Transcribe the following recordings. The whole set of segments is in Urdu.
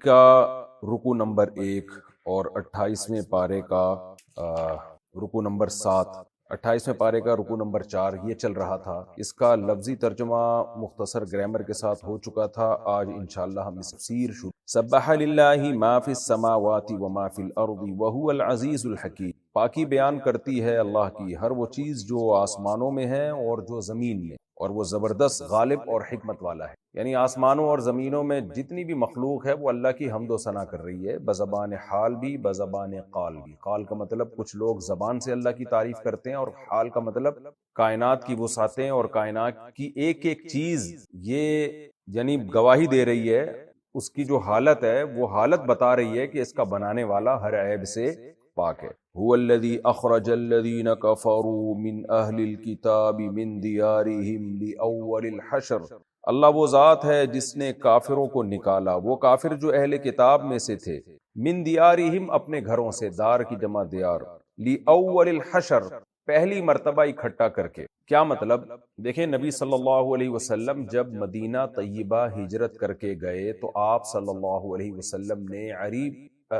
کا رکو نمبر 1 اور 28ویں پارے کا رکو نمبر 7، 28ویں پارے کا رکو نمبر 4 یہ چل رہا تھا۔ اس کا لفظی ترجمہ مختصر گرامر کے ساتھ ہو چکا تھا۔ آج انشاءاللہ ہم اس تفسیر شروع۔ سبح للہ ما فی السماوات وما فی الارض وہو العزیز الحکیم۔ پاکی بیان کرتی ہے اللہ کی ہر وہ چیز جو آسمانوں میں ہے اور جو زمین میں، اور وہ زبردست، غالب اور حکمت والا ہے۔ یعنی آسمانوں اور زمینوں میں جتنی بھی مخلوق ہے وہ اللہ کی حمد و ثنا کر رہی ہے، بزبان حال بھی بزبان قال بھی۔ قال کا مطلب کچھ لوگ زبان سے اللہ کی تعریف کرتے ہیں، اور حال کا مطلب کائنات کی وسعتیں اور کائنات کی ایک ایک چیز یہ یعنی گواہی دے رہی ہے، اس کی جو حالت ہے وہ حالت بتا رہی ہے کہ اس کا بنانے والا ہر عیب سے پاک ہے۔ هو الذي اخرج الذين كفروا من اهل الكتاب من ديارهم لاول الحشر۔ اللہ وہ ذات ہے جس نے کافروں کو نکالا، وہ کافر جو اہل کتاب میں سے تھے، من دیارہم اپنے گھروں سے، دار کی جمع دیار، لاول الحشر پہلی مرتبہ اکٹھا کر کے۔ کیا مطلب؟ دیکھیں نبی صلی اللہ علیہ وسلم جب مدینہ طیبہ ہجرت کر کے گئے تو آپ صلی اللہ علیہ وسلم نے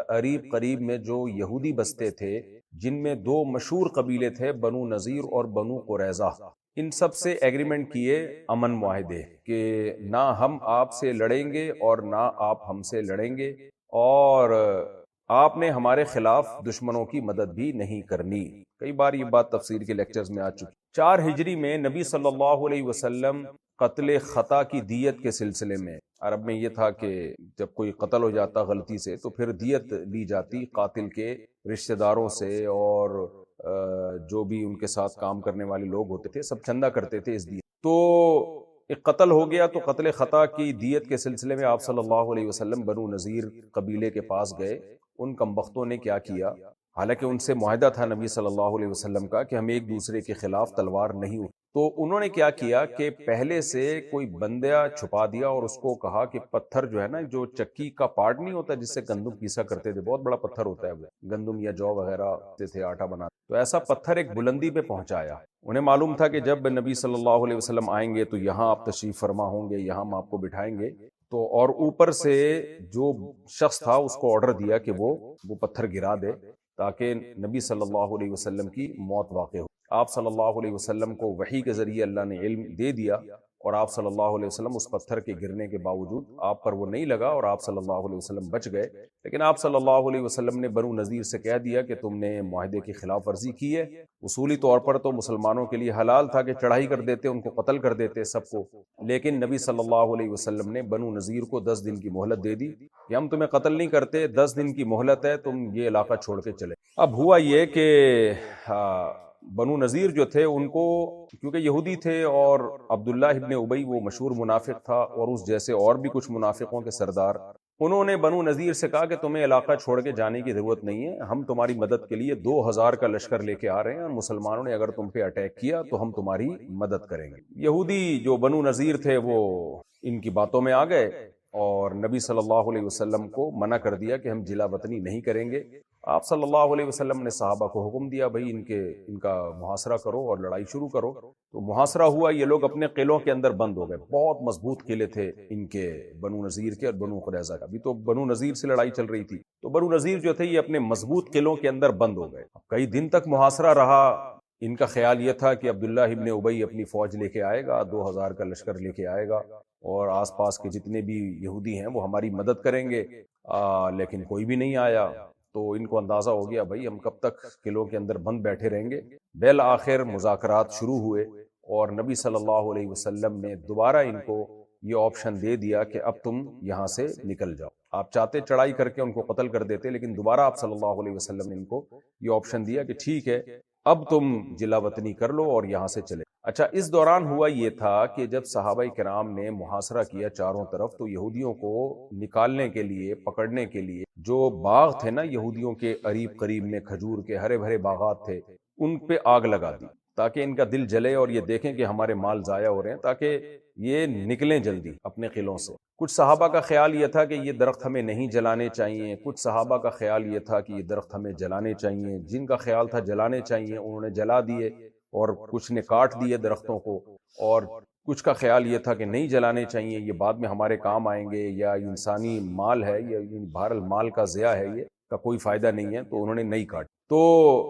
عریب قریب میں جو یہودی بستے تھے، جن میں دو مشہور قبیلے تھے، بنو نذیر اور بنو قریظہ، ان سب سے ایگریمنٹ کیے، امن معاہدے، کہ نہ ہم آپ سے لڑیں گے اور نہ آپ ہم سے لڑیں گے، اور آپ نے ہمارے خلاف دشمنوں کی مدد بھی نہیں کرنی۔ کئی بار یہ بات تفسیر کے لیکچرز میں آ چکی۔ 4 ہجری میں نبی صلی اللہ علیہ وسلم قتل خطا کی دیت کے سلسلے میں، عرب میں یہ تھا کہ جب کوئی قتل ہو جاتا غلطی سے تو پھر دیت لی جاتی قاتل کے رشتہ داروں سے، اور جو بھی ان کے ساتھ کام کرنے والے لوگ ہوتے تھے سب چندہ کرتے تھے اس دیت۔ تو ایک قتل ہو گیا تو قتل خطا کی دیت کے سلسلے میں آپ صلی اللہ علیہ وسلم بنو نذیر قبیلے کے پاس گئے۔ ان کمبختوں نے کیا کیا، حالانکہ ان سے معاہدہ تھا نبی صلی اللہ علیہ وسلم کا کہ ہم ایک دوسرے کے خلاف تلوار نہیں اٹھائیں، تو انہوں نے کیا کیا کہ پہلے سے کوئی بندہ چھپا دیا اور اس کو کہا کہ پتھر جو ہے نا، جو چکی کا پارٹ نہیں ہوتا جس سے گندم پیسا کرتے تھے، بہت بڑا پتھر ہوتا ہے وہ، گندم یا جو وغیرہ تھے آٹا بنا، تو ایسا پتھر ایک بلندی پہ پہنچایا۔ انہیں معلوم تھا کہ جب نبی صلی اللہ علیہ وسلم آئیں گے تو یہاں آپ تشریف فرما ہوں گے، یہاں ہم آپ کو بٹھائیں گے، تو اور اوپر سے جو شخص تھا اس کو آرڈر دیا کہ وہ پتھر گرا دے تاکہ نبی صلی اللہ علیہ وسلم کی موت واقع ہو۔ آپ صلی اللہ علیہ وسلم کو وحی کے ذریعے اللہ نے علم دے دیا، اور آپ صلی اللہ علیہ وسلم اس پتھر کے گرنے کے باوجود آپ پر وہ نہیں لگا اور آپ صلی اللہ علیہ وسلم بچ گئے۔ لیکن آپ صلی اللہ علیہ وسلم نے بنو نذیر سے کہہ دیا کہ تم نے معاہدے کی خلاف ورزی کی ہے۔ اصولی طور پر تو مسلمانوں کے لیے حلال تھا کہ چڑھائی کر دیتے، ان کو قتل کر دیتے سب کو، لیکن نبی صلی اللہ علیہ وسلم نے بنو نذیر کو 10 دن کی مہلت دے دی کہ ہم تمہیں قتل نہیں کرتے، 10 دن کی مہلت ہے، تم یہ علاقہ چھوڑ کے چلے۔ اب ہوا یہ کہ بنو نذیر جو تھے ان کو، کیونکہ یہودی تھے، اور عبداللہ ابن ابی وہ مشہور منافق تھا، اور اس جیسے اور بھی کچھ منافقوں کے سردار، انہوں نے بنو نذیر سے کہا کہ تمہیں علاقہ چھوڑ کے جانے کی ضرورت نہیں ہے، ہم تمہاری مدد کے لیے 2000 کا لشکر لے کے آ رہے ہیں، اور مسلمانوں نے اگر تم پہ اٹیک کیا تو ہم تمہاری مدد کریں گے۔ یہودی جو بنو نذیر تھے وہ ان کی باتوں میں آ گئے اور نبی صلی اللہ علیہ وسلم کو منع کر دیا کہ ہم جلا وطنی نہیں کریں گے۔ آپ صلی اللہ علیہ وسلم نے صحابہ کو حکم دیا بھائی ان کا محاصرہ کرو اور لڑائی شروع کرو۔ تو محاصرہ ہوا، یہ لوگ اپنے قلعوں کے اندر بند ہو گئے، بہت مضبوط قلعے تھے ان کے، بنو نذیر کے اور بنو قریظہ کا۔ ابھی تو بنو نذیر سے لڑائی چل رہی تھی، تو بنو نذیر جو تھے یہ اپنے مضبوط قلعوں کے اندر بند ہو گئے۔ کئی دن تک محاصرہ رہا۔ ان کا خیال یہ تھا کہ عبداللہ ابن ابی اپنی فوج لے کے آئے گا، 2000 کا لشکر لے کے آئے گا، اور آس پاس کے جتنے بھی یہودی ہیں وہ ہماری مدد کریں گے، لیکن کوئی بھی نہیں آیا۔ تو ان کو اندازہ ہو گیا بھائی ہم کب تک قلعوں کے اندر بند بیٹھے رہیں گے۔ بالآخر مذاکرات شروع ہوئے، اور نبی صلی اللہ علیہ وسلم نے دوبارہ ان کو یہ آپشن دے دیا کہ اب تم یہاں سے نکل جاؤ۔ آپ چاہتے چڑھائی کر کے ان کو قتل کر دیتے، لیکن دوبارہ آپ صلی اللہ علیہ وسلم نے ان کو یہ آپشن دیا کہ ٹھیک ہے اب تم جلا وطنی کر لو اور یہاں سے چلے۔ اچھا، اس دوران ہوا یہ تھا کہ جب صحابہ کرام نے محاصرہ کیا چاروں طرف، تو یہودیوں کو نکالنے کے لیے، پکڑنے کے لیے، جو باغ تھے نا یہودیوں کے قریب قریب میں، کھجور کے ہرے بھرے باغات تھے، ان پہ آگ لگا دی تاکہ ان کا دل جلے اور یہ دیکھیں کہ ہمارے مال ضائع ہو رہے ہیں، تاکہ یہ نکلیں جلدی اپنے قلعوں سے۔ کچھ صحابہ کا خیال یہ تھا کہ یہ درخت ہمیں نہیں جلانے چاہیے، کچھ صحابہ کا خیال یہ تھا کہ یہ درخت ہمیں جلانے چاہیے۔ جن کا خیال تھا جلانے چاہیے انہوں نے جلا دیے، اور کچھ نے کاٹ دیے درختوں کو، اور کچھ کا خیال یہ تھا کہ نہیں جلانے چاہیے، یہ بعد میں ہمارے کام آئیں گے، یا انسانی مال ہے، یا بہرحال مال کا ضیاع ہے، یہ کا کوئی فائدہ نہیں ہے، تو انہوں نے نہیں کاٹی۔ تو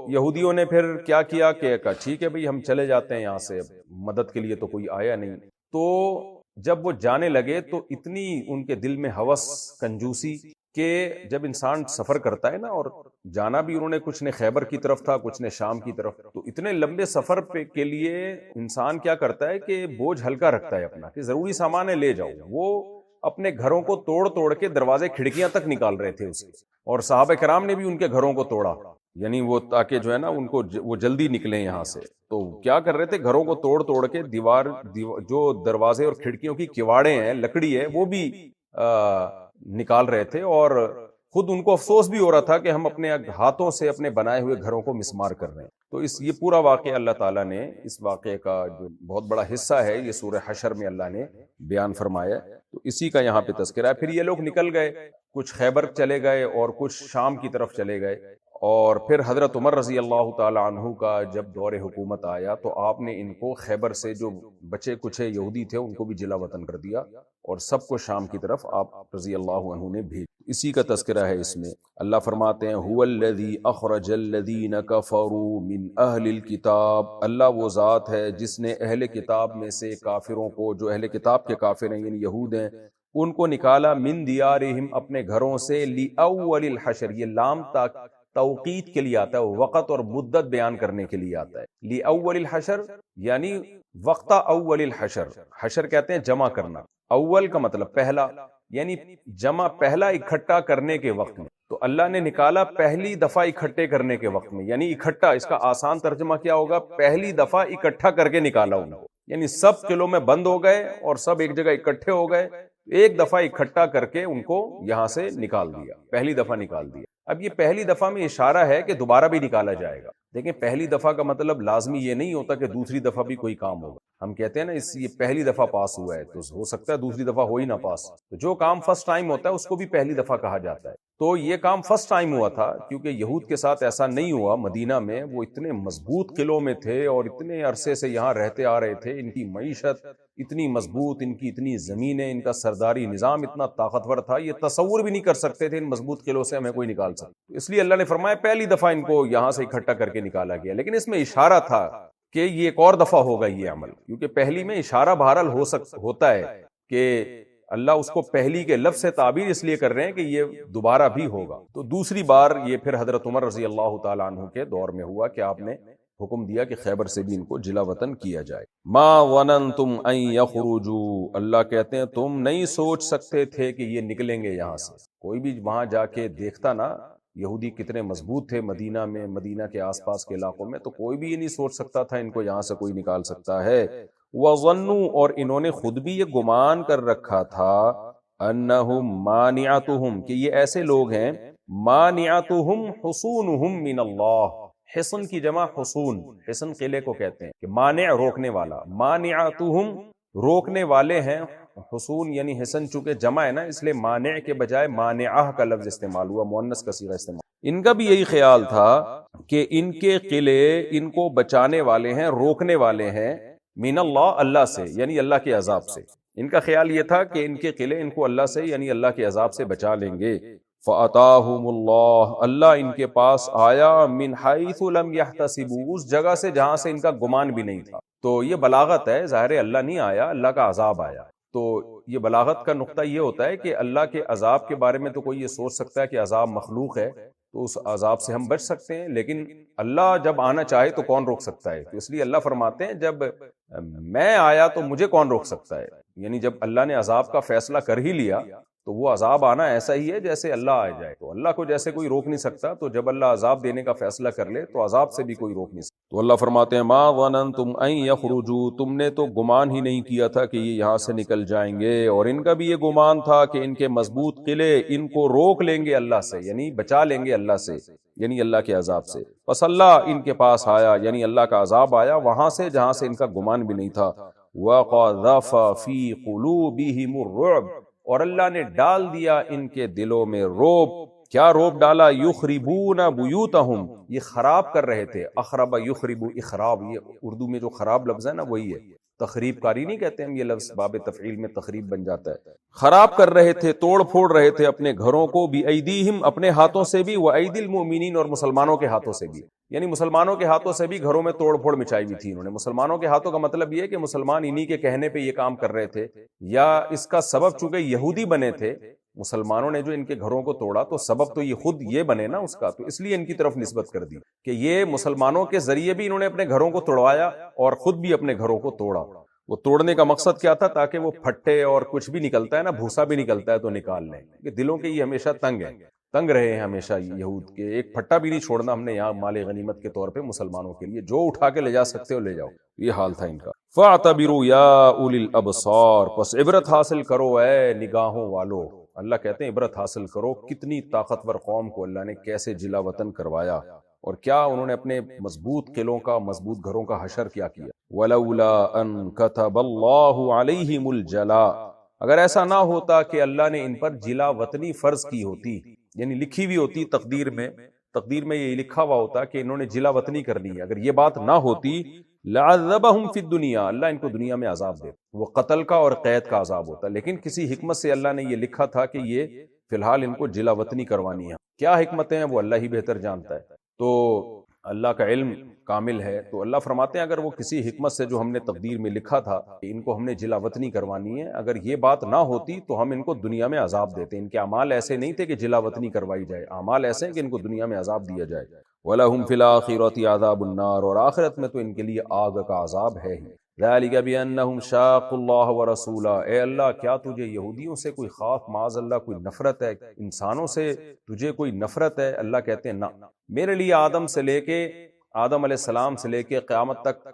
یہودیوں نے پھر کیا کیا کہ کہا ٹھیک ہے بھئی ہم چلے جاتے ہیں یہاں سے، مدد کے لیے تو کوئی آیا نہیں۔ تو جب وہ جانے لگے تو اتنی ان کے دل میں ہوس، کنجوسی، کہ جب انسان سفر کرتا ہے نا، اور جانا بھی انہوں نے کچھ نے خیبر کی طرف تھا، کچھ نے شام کی طرف، تو اتنے لمبے سفر کے لیے انسان کیا کرتا ہے کہ بوجھ ہلکا رکھتا ہے اپنا، کہ ضروری سامان ہے لے جاؤ۔ وہ اپنے گھروں کو توڑ توڑ کے دروازے کھڑکیاں تک نکال رہے تھے اس کے، اور صحابہ کرام نے بھی ان کے گھروں کو توڑا، یعنی وہ تاکہ جو ہے نا ان کو وہ جلدی نکلیں یہاں سے۔ تو کیا کر رہے تھے، گھروں کو توڑ توڑ کے جو دروازے اور کھڑکیوں کی کواڑیں ہیں، لکڑی ہے، وہ بھی نکال رہے تھے، اور خود ان کو افسوس بھی ہو رہا تھا کہ ہم اپنے ہاتھوں سے اپنے بنائے ہوئے گھروں کو مسمار کر رہے ہیں۔ تو یہ پورا واقعہ اللہ تعالیٰ نے، اس واقعے کا جو بہت بڑا حصہ ہے، یہ سورہ حشر میں اللہ نے بیان فرمایا، تو اسی کا یہاں پہ تذکرہ ہے۔ پھر یہ لوگ نکل گئے، کچھ خیبر چلے گئے اور کچھ شام کی طرف چلے گئے، اور پھر حضرت عمر رضی اللہ تعالی عنہ کا جب دور حکومت آیا تو آپ نے ان کو خیبر سے جو بچے کچھ یہودی تھے ان کو بھی جلا وطن کر دیا، اور سب کو شام کی طرف آپ رضی اللہ عنہ نے بھیج۔ اسی کا تذکرہ ہے اس میں۔ اللہ فرماتے ہیں هو الذی اخرج الذین کفروا من اہل الکتاب، اللہ وہ ذات ہے جس نے اہل کتاب میں سے کافروں کو، جو اہل کتاب کے کافر ہیں یعنی یہود ہیں، ان کو نکالا، من دیارہم اپنے گھروں سے، لاول الحشر، یہ لام توقیت کے لیے آتا ہے، وقت اور مدت بیان کرنے کے لیے آتا ہے۔ لاول الحشر یعنی وقت اول الحشر، حشر کہتے ہیں جمع کرنا، اول کا مطلب پہلا، یعنی جمع پہلا اکٹھا کرنے کے وقت میں۔ تو اللہ نے نکالا پہلی دفعہ اکٹھے کرنے کے وقت میں، یعنی اکٹھا، اس کا آسان ترجمہ کیا ہوگا، پہلی دفعہ اکٹھا کر کے نکالا ان کو، یعنی سب قلعوں میں بند ہو گئے اور سب ایک جگہ اکٹھے ہو گئے، ایک دفعہ اکٹھا کر کے ان کو یہاں سے نکال دیا، پہلی دفعہ نکال دیا۔ اب یہ پہلی دفعہ میں اشارہ ہے کہ دوبارہ بھی نکالا جائے گا۔ دیکھیں پہلی دفعہ کا مطلب لازمی یہ نہیں ہوتا کہ دوسری دفعہ بھی کوئی کام ہوگا۔ ہم کہتے ہیں نا یہ پہلی دفعہ پاس ہوا ہے، تو ہو سکتا ہے دوسری دفعہ ہو ہی نہ پاس، تو جو کام فرسٹ ٹائم ہوتا ہے اس کو بھی پہلی دفعہ کہا جاتا ہے۔ تو یہ کام فرسٹ ٹائم ہوا تھا، کیونکہ یہود کے ساتھ ایسا نہیں ہوا۔ مدینہ میں وہ اتنے مضبوط قلعوں میں تھے اور اتنے عرصے سے یہاں رہتے آ رہے تھے، ان کی معیشت اتنی مضبوط، ان کی اتنی زمینیں، ان کا سرداری نظام اتنا طاقتور تھا، یہ تصور بھی نہیں کر سکتے تھے ان مضبوط قلعوں سے ہمیں کوئی نکال سکتا۔ اس لیے اللہ نے فرمایا پہلی دفعہ ان کو یہاں سے اکٹھا کر کے نکالا گیا، لیکن اس میں اشارہ تھا کہ یہ ایک اور دفعہ ہوگا یہ عمل، کیونکہ پہلی میں اشارہ بہرحال ہوتا ہے کہ اللہ اس کو پہلی کے لفظ سے تعبیر اس لیے کر رہے ہیں کہ یہ دوبارہ بھی ہوگا۔ تو دوسری بار یہ پھر حضرت عمر رضی اللہ تعالی عنہ کے دور میں ہوا کہ آپ نے حکم دیا کہ خیبر سے بھی ان کو جلا وطن کیا جائے۔ ما ظننتم ان یخرجوا، اللہ کہتے ہیں تم نہیں سوچ سکتے تھے کہ یہ نکلیں گے یہاں سے۔ کوئی بھی وہاں جا کے دیکھتا نا یہودی کتنے مضبوط تھے مدینہ میں، مدینہ کے آس پاس کے علاقوں میں، تو کوئی بھی یہ نہیں سوچ سکتا تھا ان کو یہاں سے کوئی نکال سکتا ہے۔ وَظَنُّوا، اور انہوں نے خود بھی یہ گمان کر رکھا تھا، انہم مانعتہم، کہ یہ ایسے لوگ ہیں، مانعتہم حصونہم من اللہ، حصن کی جمع حصون، حصن قلعے کو کہتے ہیں، کہ مانع روکنے والا، مانعتہم روکنے والے ہیں، حصون یعنی حصن چونکہ جمع ہے نا اس لیے مانع کے بجائے مانعہ کا لفظ استعمال ہوا، مؤنث کا صیغہ استعمال۔ ان کا بھی یہی خیال تھا کہ ان کے قلعے ان کو بچانے والے ہیں، روکنے والے ہیں، من اللہ، اللہ سے، یعنی اللہ کے عذاب سے۔ ان کا خیال یہ تھا کہ ان کے قلعے ان کو اللہ سے یعنی اللہ کے عذاب سے بچا لیں گے۔ فَأَتَاهُمُ اللَّهُ، اللہ ان کے پاس آیا، من حیث لم يحتسبوا، اس جگہ سے جہاں سے ان کا گمان بھی نہیں تھا۔ تو یہ بلاغت ہے، ظاہر ہے اللہ نہیں آیا، اللہ کا عذاب آیا۔ تو یہ بلاغت کا نقطہ یہ ہوتا ہے کہ اللہ کے عذاب کے بارے میں تو کوئی یہ سوچ سکتا ہے کہ عذاب مخلوق ہے تو اس عذاب سے ہم بچ سکتے ہیں، لیکن اللہ جب آنا چاہے تو کون روک سکتا ہے؟ تو اس لیے اللہ فرماتے ہیں جب میں آیا تو مجھے کون روک سکتا ہے، یعنی جب اللہ نے عذاب کا فیصلہ کر ہی لیا تو وہ عذاب آنا ایسا ہی ہے جیسے اللہ آ جائے، تو اللہ کو جیسے کوئی روک نہیں سکتا، تو جب اللہ عذاب دینے کا فیصلہ کر لے تو عذاب سے بھی کوئی روک نہیں سکتا۔ تو اللہ فرماتے ہیں ما ظننتم ان یخرجوا، تم نے تو گمان ہی نہیں کیا تھا کہ یہ یہاں سے نکل جائیں گے، اور ان کا بھی یہ گمان تھا کہ ان کے مضبوط قلعے ان کو روک لیں گے اللہ سے، یعنی بچا لیں گے اللہ سے، یعنی اللہ کے عذاب سے۔ پس اللہ ان کے پاس آیا، یعنی اللہ کا عذاب آیا وہاں سے جہاں سے ان کا گمان بھی نہیں تھا۔ وَقَذَفَ فِي قُلُوبِهِمُ الرُّعْبَ، اور اللہ نے ڈال دیا ان کے دلوں میں روب۔ کیا روب ڈالا؟ یخربون بیوتہم، یہ خراب کر رہے تھے، اخرب یخرب اخراب، یہ اردو میں جو خراب لفظ ہے نا وہی ہے، تخریب کاری نہیں کہتے ہم، یہ لفظ باب تفعیل میں تخریب بن جاتا ہے. خراب کر رہے تھے، توڑ پھوڑ رہے تھے اپنے گھروں کو، بِأَيْدِيهِمْ اپنے ہاتھوں سے بھی، وَأَيْدِي الْمُؤْمِنِينَ اور مسلمانوں کے ہاتھوں سے بھی. یعنی مسلمانوں کے ہاتھوں سے بھی گھروں میں توڑ پھوڑ مچائی ہوئی تھی انہوں نے. مسلمانوں کے ہاتھوں کا مطلب یہ ہے کہ مسلمان انہی کے کہنے پہ یہ کام کر رہے تھے، یا اس کا سبب چونکہ یہودی بنے تھے، مسلمانوں نے جو ان کے گھروں کو توڑا تو سبب تو یہ خود یہ بنے نا اس کا، تو اس لیے ان کی طرف نسبت کر دی کہ یہ مسلمانوں کے ذریعے بھی انہوں نے اپنے گھروں کو توڑوایا اور خود بھی اپنے گھروں کو توڑا. وہ توڑنے کا مقصد کیا تھا؟ تاکہ وہ پھٹے اور کچھ بھی نکلتا ہے نا، بھوسا بھی نکلتا ہے تو نکال لیں، کہ دلوں کے یہ ہمیشہ تنگ رہے ہیں ہمیشہ یہود کے. ایک پھٹا بھی نہیں چھوڑنا ہم نے یہاں مال غنیمت کے طور پہ مسلمانوں کے لیے، جو اٹھا کے لے جا سکتے ہو لے جاؤ. یہ حال تھا ان کا. فَاعْتَبِرُوا يَا أُولِي الْأَبْصَارِ پس عبرت حاصل کرو اے نگاہوں والو. اللہ کہتے ہیں عبرت حاصل کرو کتنی طاقتور قوم کو اللہ نے کیسے جلا وطن کروایا، اور کیا انہوں نے اپنے مضبوط قلعوں کا، مضبوط گھروں کا حشر کیا کیا. وَلَوْلَا أَن كَتَبَ اللَّهُ عَلَيْهِمُ الْجَلَاءَ اگر ایسا نہ ہوتا کہ اللہ نے ان پر جلا وطنی فرض کی ہوتی، یعنی لکھی ہوئی ہوتی تقدیر میں یہ لکھا ہوا ہوتا کہ انہوں نے جلا وطنی کرنی ہے، اگر یہ بات نہ ہوتی لَعَذَّبَهُمْ فِي الدُّنْيَا اللہ ان کو دنیا میں عذاب دے، وہ قتل کا اور قید کا عذاب ہوتا. لیکن کسی حکمت سے اللہ نے یہ لکھا تھا کہ یہ فی الحال ان کو جلا وطنی کروانی ہے. کیا حکمتیں ہیں وہ اللہ ہی بہتر جانتا ہے. تو اللہ کا علم کامل ہے. تو اللہ فرماتے ہیں اگر وہ کسی حکمت سے جو ہم نے تقدیر میں لکھا تھا کہ ان کو ہم نے جلا وطنی کروانی ہے، اگر یہ بات نہ ہوتی تو ہم ان کو دنیا میں عذاب دیتے. ان کے اعمال ایسے نہیں تھے کہ جلا وطنی کروائی جائے، اعمال ایسے ہیں کہ ان کو دنیا میں عذاب دیا جائے. وَلَهُمْ فِي الْآخِرَةِ عَذَابُ النَّارِ اور آخرت میں تو ان کے لیے آگ کا عذاب ہے ہی. ذَلِكَ بِأَنَّهُمْ شَاقُّوا اللَّهَ وَرَسُولَهُ اے اللہ کیا تجھے یہودیوں سے کوئی خوف معاذ اللہ کوئی نفرت ہے؟ انسانوں سے تجھے کوئی نفرت ہے؟ اللہ کہتے ہیں نہ، میرے لیے آدم سے لے کے آدم علیہ السلام سے لے کے قیامت تک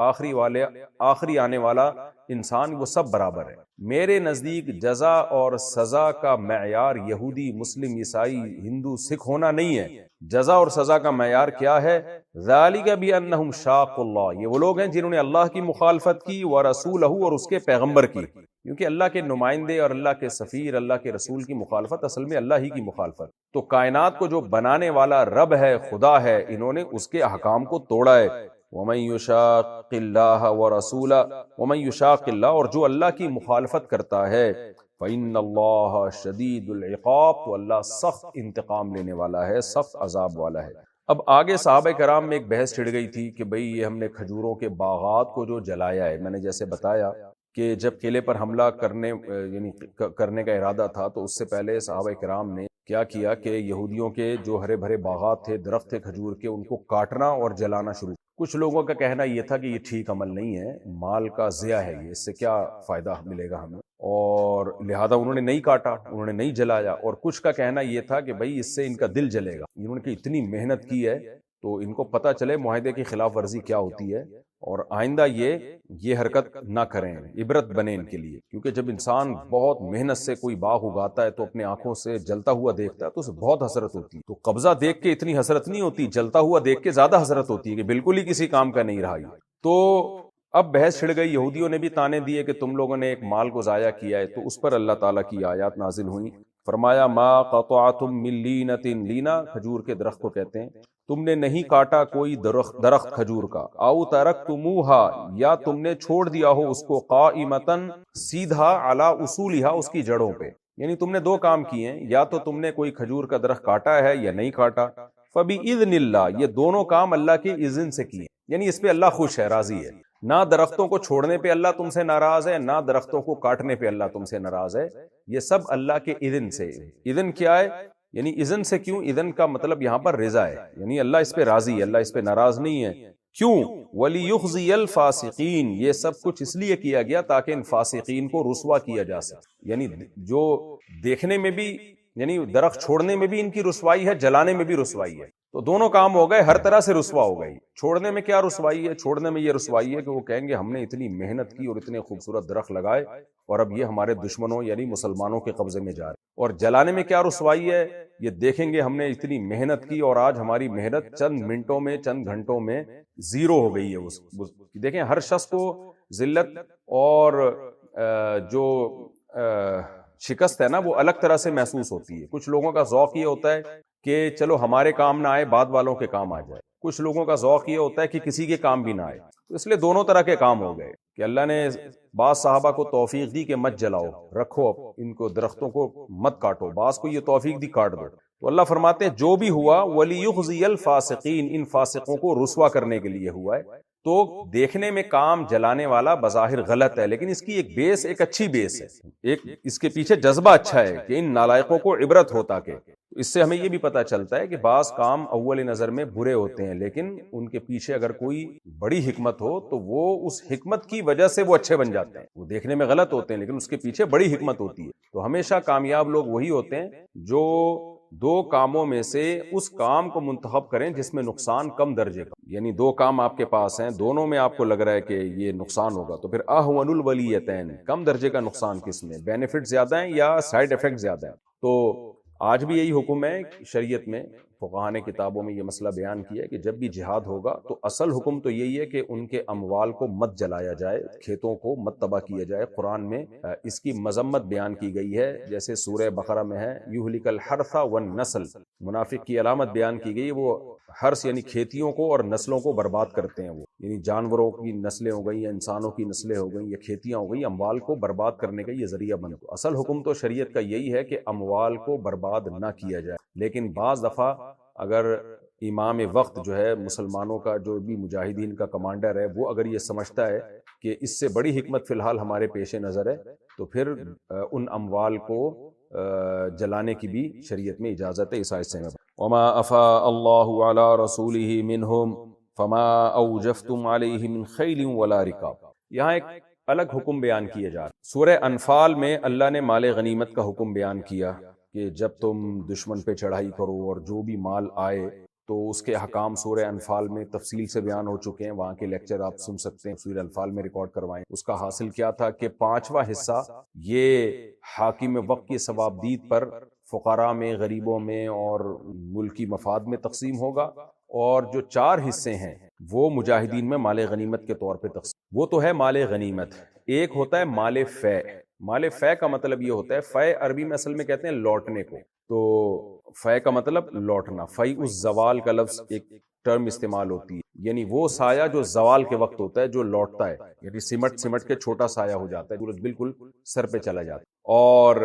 آخری آنے والا انسان وہ سب برابر ہے. میرے نزدیک جزا اور سزا کا معیار یہودی، مسلم، عیسائی، ہندو، سکھ ہونا نہیں ہے. جزا اور سزا کا معیار کیا ہے؟ ذالک بانہم شاقوا اللہ، یہ وہ لوگ ہیں جنہوں نے اللہ کی مخالفت کی، ورسولہ اور اس کے پیغمبر کی. کیونکہ اللہ کے نمائندے اور اللہ کے سفیر، اللہ کے رسول کی مخالفت اصل میں اللہ ہی کی مخالفت. تو کائنات کو جو بنانے والا رب ہے، خدا ہے، انہوں نے اس کے احکام کو توڑا ہے. وَمَن يُشَاقِ اللَّهَ وَرَسُولَهُ وَمَن يُشَاقِ اللَّهَ اور جو اللہ کی مخالفت کرتا ہے فَإِنَّ اللَّهَ شَدِيدُ الْعِقَابِ تو اللہ سخت انتقام لینے والا ہے، سخت عذاب والا ہے. اب آگے صحابہ کرام میں ایک بحث چھڑ گئی تھی کہ بھئی یہ ہم نے کھجوروں کے باغات کو جو جلایا ہے، میں نے جیسے بتایا کہ جب قلعے پر حملہ کرنے کا ارادہ تھا تو اس سے پہلے صحابہ کرام نے کیا کیا کہ یہودیوں کے جو ہرے بھرے باغات تھے، درخت تھے کھجور کے، ان کو کاٹنا اور جلانا شروع. کچھ لوگوں کا کہنا یہ تھا کہ یہ ٹھیک عمل نہیں ہے، مال کا ضیاع ہے، یہ اس سے کیا فائدہ ملے گا ہمیں، اور لہذا انہوں نے نہیں کاٹا، انہوں نے نہیں جلایا. اور کچھ کا کہنا یہ تھا کہ بھئی اس سے ان کا دل جلے گا، انہوں نے اتنی محنت کی ہے تو ان کو پتہ چلے معاہدے کی خلاف ورزی کیا ہوتی ہے، اور آئندہ یہ حرکت نہ کریں، عبرت بنے ان کے لیے. کیونکہ جب انسان بہت محنت سے کوئی باغ اگاتا ہے تو اپنے آنکھوں سے جلتا ہوا دیکھتا ہے تو اسے بہت حسرت ہوتی ہے. تو قبضہ دیکھ کے اتنی حسرت نہیں ہوتی، جلتا ہوا دیکھ کے زیادہ حسرت ہوتی ہے کہ بالکل ہی کسی کام کا نہیں رہا. تو اب بحث چھڑ گئی، یہودیوں نے بھی تانے دیے کہ تم لوگوں نے ایک مال کو ضائع کیا ہے. تو اس پر اللہ تعالیٰ کی آیات نازل ہوئیں. فرمایا ما قطعتم من لینۃ، لینا کھجور کے درخت کو کہتے ہیں، تم نے نہیں کاٹا کوئی درخت کھجور کا، او ترکتموها یا تم نے چھوڑ دیا ہو اس کو، قائمتن سیدھا، علی اصولھا اس کی جڑوں پہ. یعنی تم نے دو کام کیے ہیں، یا تو تم نے کوئی کھجور کا درخت کاٹا ہے یا نہیں کاٹا. فبإذن اللہ یہ دونوں کام اللہ کے اذن سے کیے، یعنی اس پہ اللہ خوش ہے، راضی ہے. نہ درختوں کو چھوڑنے پہ اللہ تم سے ناراض ہے، نہ درختوں کو کاٹنے پہ اللہ تم سے ناراض ہے. یہ سب اللہ کے اذن سے. اذن کیا ہے؟ یعنی اذن سے کیوں؟ اذن کا مطلب یہاں پر رضا ہے، یعنی اللہ اس پہ راضی ہے، اللہ اس پہ ناراض نہیں ہے. کیوں؟ وَلِيُخْزِيَ الْفَاسِقِينَ یہ سب کچھ اس لیے کیا گیا تاکہ ان فاسقین کو رسوا کیا جا سکے. یعنی جو دیکھنے میں بھی، یعنی درخت چھوڑنے میں بھی ان کی رسوائی ہے، جلانے میں بھی رسوائی ہے. تو دونوں کام ہو گئے، ہر طرح سے رسوا ہو گئی. چھوڑنے میں کیا رسوائی ہے؟ چھوڑنے میں یہ رسوائی ہے کہ وہ کہیں گے ہم نے اتنی محنت کی اور اتنے خوبصورت درخت لگائے اور اب یہ ہمارے دشمنوں یعنی مسلمانوں کے قبضے میں جا رہے. اور جلانے میں کیا رسوائی ہے؟ یہ دیکھیں گے ہم نے اتنی محنت کی اور آج ہماری محنت چند منٹوں میں، چند گھنٹوں میں زیرو ہو گئی ہے. دیکھیں ہر شخص کو ذلت اور جو شکست ہے نا وہ الگ طرح سے محسوس ہوتی ہے. کچھ لوگوں کا ذوق یہ ہوتا ہے کہ چلو ہمارے کام نہ آئے، بعد والوں کے کام آ جائے. کچھ لوگوں کا ذوق یہ ہوتا ہے کہ کسی کے کام بھی نہ آئے. تو اس لیے دونوں طرح کے کام ہو گئے کہ اللہ نے بعض صحابہ کو توفیق دی کہ مت جلاؤ، رکھو ان کو، درختوں کو مت کاٹو، بعض کو یہ توفیق دی کاٹ دو۔ تو اللہ فرماتے ہیں جو بھی ہوا وَلِيُخْزِيَ الْفَاسِقِينَ، ان فاسقوں کو رسوا کرنے کے لیے ہوا ہے۔ تو دیکھنے میں کام جلانے والا بظاہر غلط ہے، لیکن اس کی ایک بیس، ایک اچھی بیس ہے، ایک اس کے پیچھے جذبہ اچھا ہے کہ ان نالائقوں کو عبرت ہو۔ تاکہ اس سے ہمیں یہ بھی پتہ چلتا ہے کہ بعض کام اول نظر میں برے ہوتے ہیں، لیکن ان کے پیچھے اگر کوئی بڑی حکمت ہو تو وہ اس حکمت کی وجہ سے وہ اچھے بن جاتے ہیں۔ وہ دیکھنے میں غلط ہوتے ہیں لیکن اس کے پیچھے بڑی حکمت ہوتی ہے۔ تو ہمیشہ کامیاب لوگ وہی ہوتے ہیں جو دو کاموں میں سے اس کام کو منتخب کریں جس میں نقصان کم درجے کا، یعنی دو کام آپ کے پاس ہیں، دونوں میں آپ کو لگ رہا ہے کہ یہ نقصان ہوگا، تو پھر احون الولیتین، کم درجے کا نقصان کس میں، بینیفٹ زیادہ ہیں یا سائیڈ ایفیکٹ زیادہ ہیں۔ تو آج بھی یہی حکم ہے شریعت میں، فقہاء نے کتابوں میں یہ مسئلہ بیان کیا ہے کہ جب بھی جہاد ہوگا تو اصل حکم تو یہی ہے کہ ان کے اموال کو مت جلایا جائے، کھیتوں کو مت تباہ کیا جائے۔ قرآن میں اس کی مذمت بیان کی گئی ہے، جیسے سورہ بقرہ میں ہے یہلک الحرث والنسل، منافق کی علامت بیان کی گئی، وہ حرث یعنی کھیتیوں کو اور نسلوں کو برباد کرتے ہیں، وہ یعنی جانوروں کی نسلیں ہو گئی یا انسانوں کی نسلیں ہو گئیں یا کھیتیاں ہو گئی، اموال کو برباد کرنے کا یہ ذریعہ بن۔ اصل حکم تو شریعت کا یہی ہے کہ اموال کو برباد نہ کیا جائے، لیکن بعض دفعہ اگر امام وقت جو ہے مسلمانوں کا، جو بھی مجاہدین کا کمانڈر ہے، وہ اگر یہ سمجھتا ہے کہ اس سے بڑی حکمت فی الحال ہمارے پیش نظر ہے، تو پھر ان اموال کو جلانے کی بھی شریعت میں اجازت ہے۔ اس آیت سے وما افاء اللہ علی رسولہ منہم فما اوجفتم علیہ من خیل ولا رکاب، یہاں ایک الگ حکم بیان کیے جا رہے۔ سورہ انفال میں اللہ نے مال غنیمت کا حکم بیان کیا کہ جب تم دشمن پہ چڑھائی کرو اور جو بھی مال آئے، تو اس کے احکام سورہ انفال میں تفصیل سے بیان ہو چکے ہیں، وہاں کے لیکچر آپ سن سکتے ہیں، سورہ انفال میں ریکارڈ کروائیں۔ اس کا حاصل کیا تھا کہ 5واں حصہ یہ حاکم وقت کی ثوابدید پر فقراء میں، غریبوں میں اور ملکی مفاد میں تقسیم ہوگا، اور جو 4 حصے ہیں وہ مجاہدین میں مال غنیمت کے طور پہ تقسیم۔ وہ تو ہے مال غنیمت، ایک ہوتا ہے مال فے۔ مال فے کا مطلب یہ ہوتا ہے، فے عربی میں اصل میں کہتے ہیں لوٹنے کو، تو فے کا مطلب لوٹنا، فی الزوال کا لفظ ایک ٹرم استعمال ہوتی ہے، یعنی وہ سایہ جو زوال کے وقت ہوتا ہے، جو لوٹتا ہے، یعنی سمٹ کے چھوٹا سایہ ہو جاتا ہے، سورج بالکل سر پہ چلا جاتا ہے۔ اور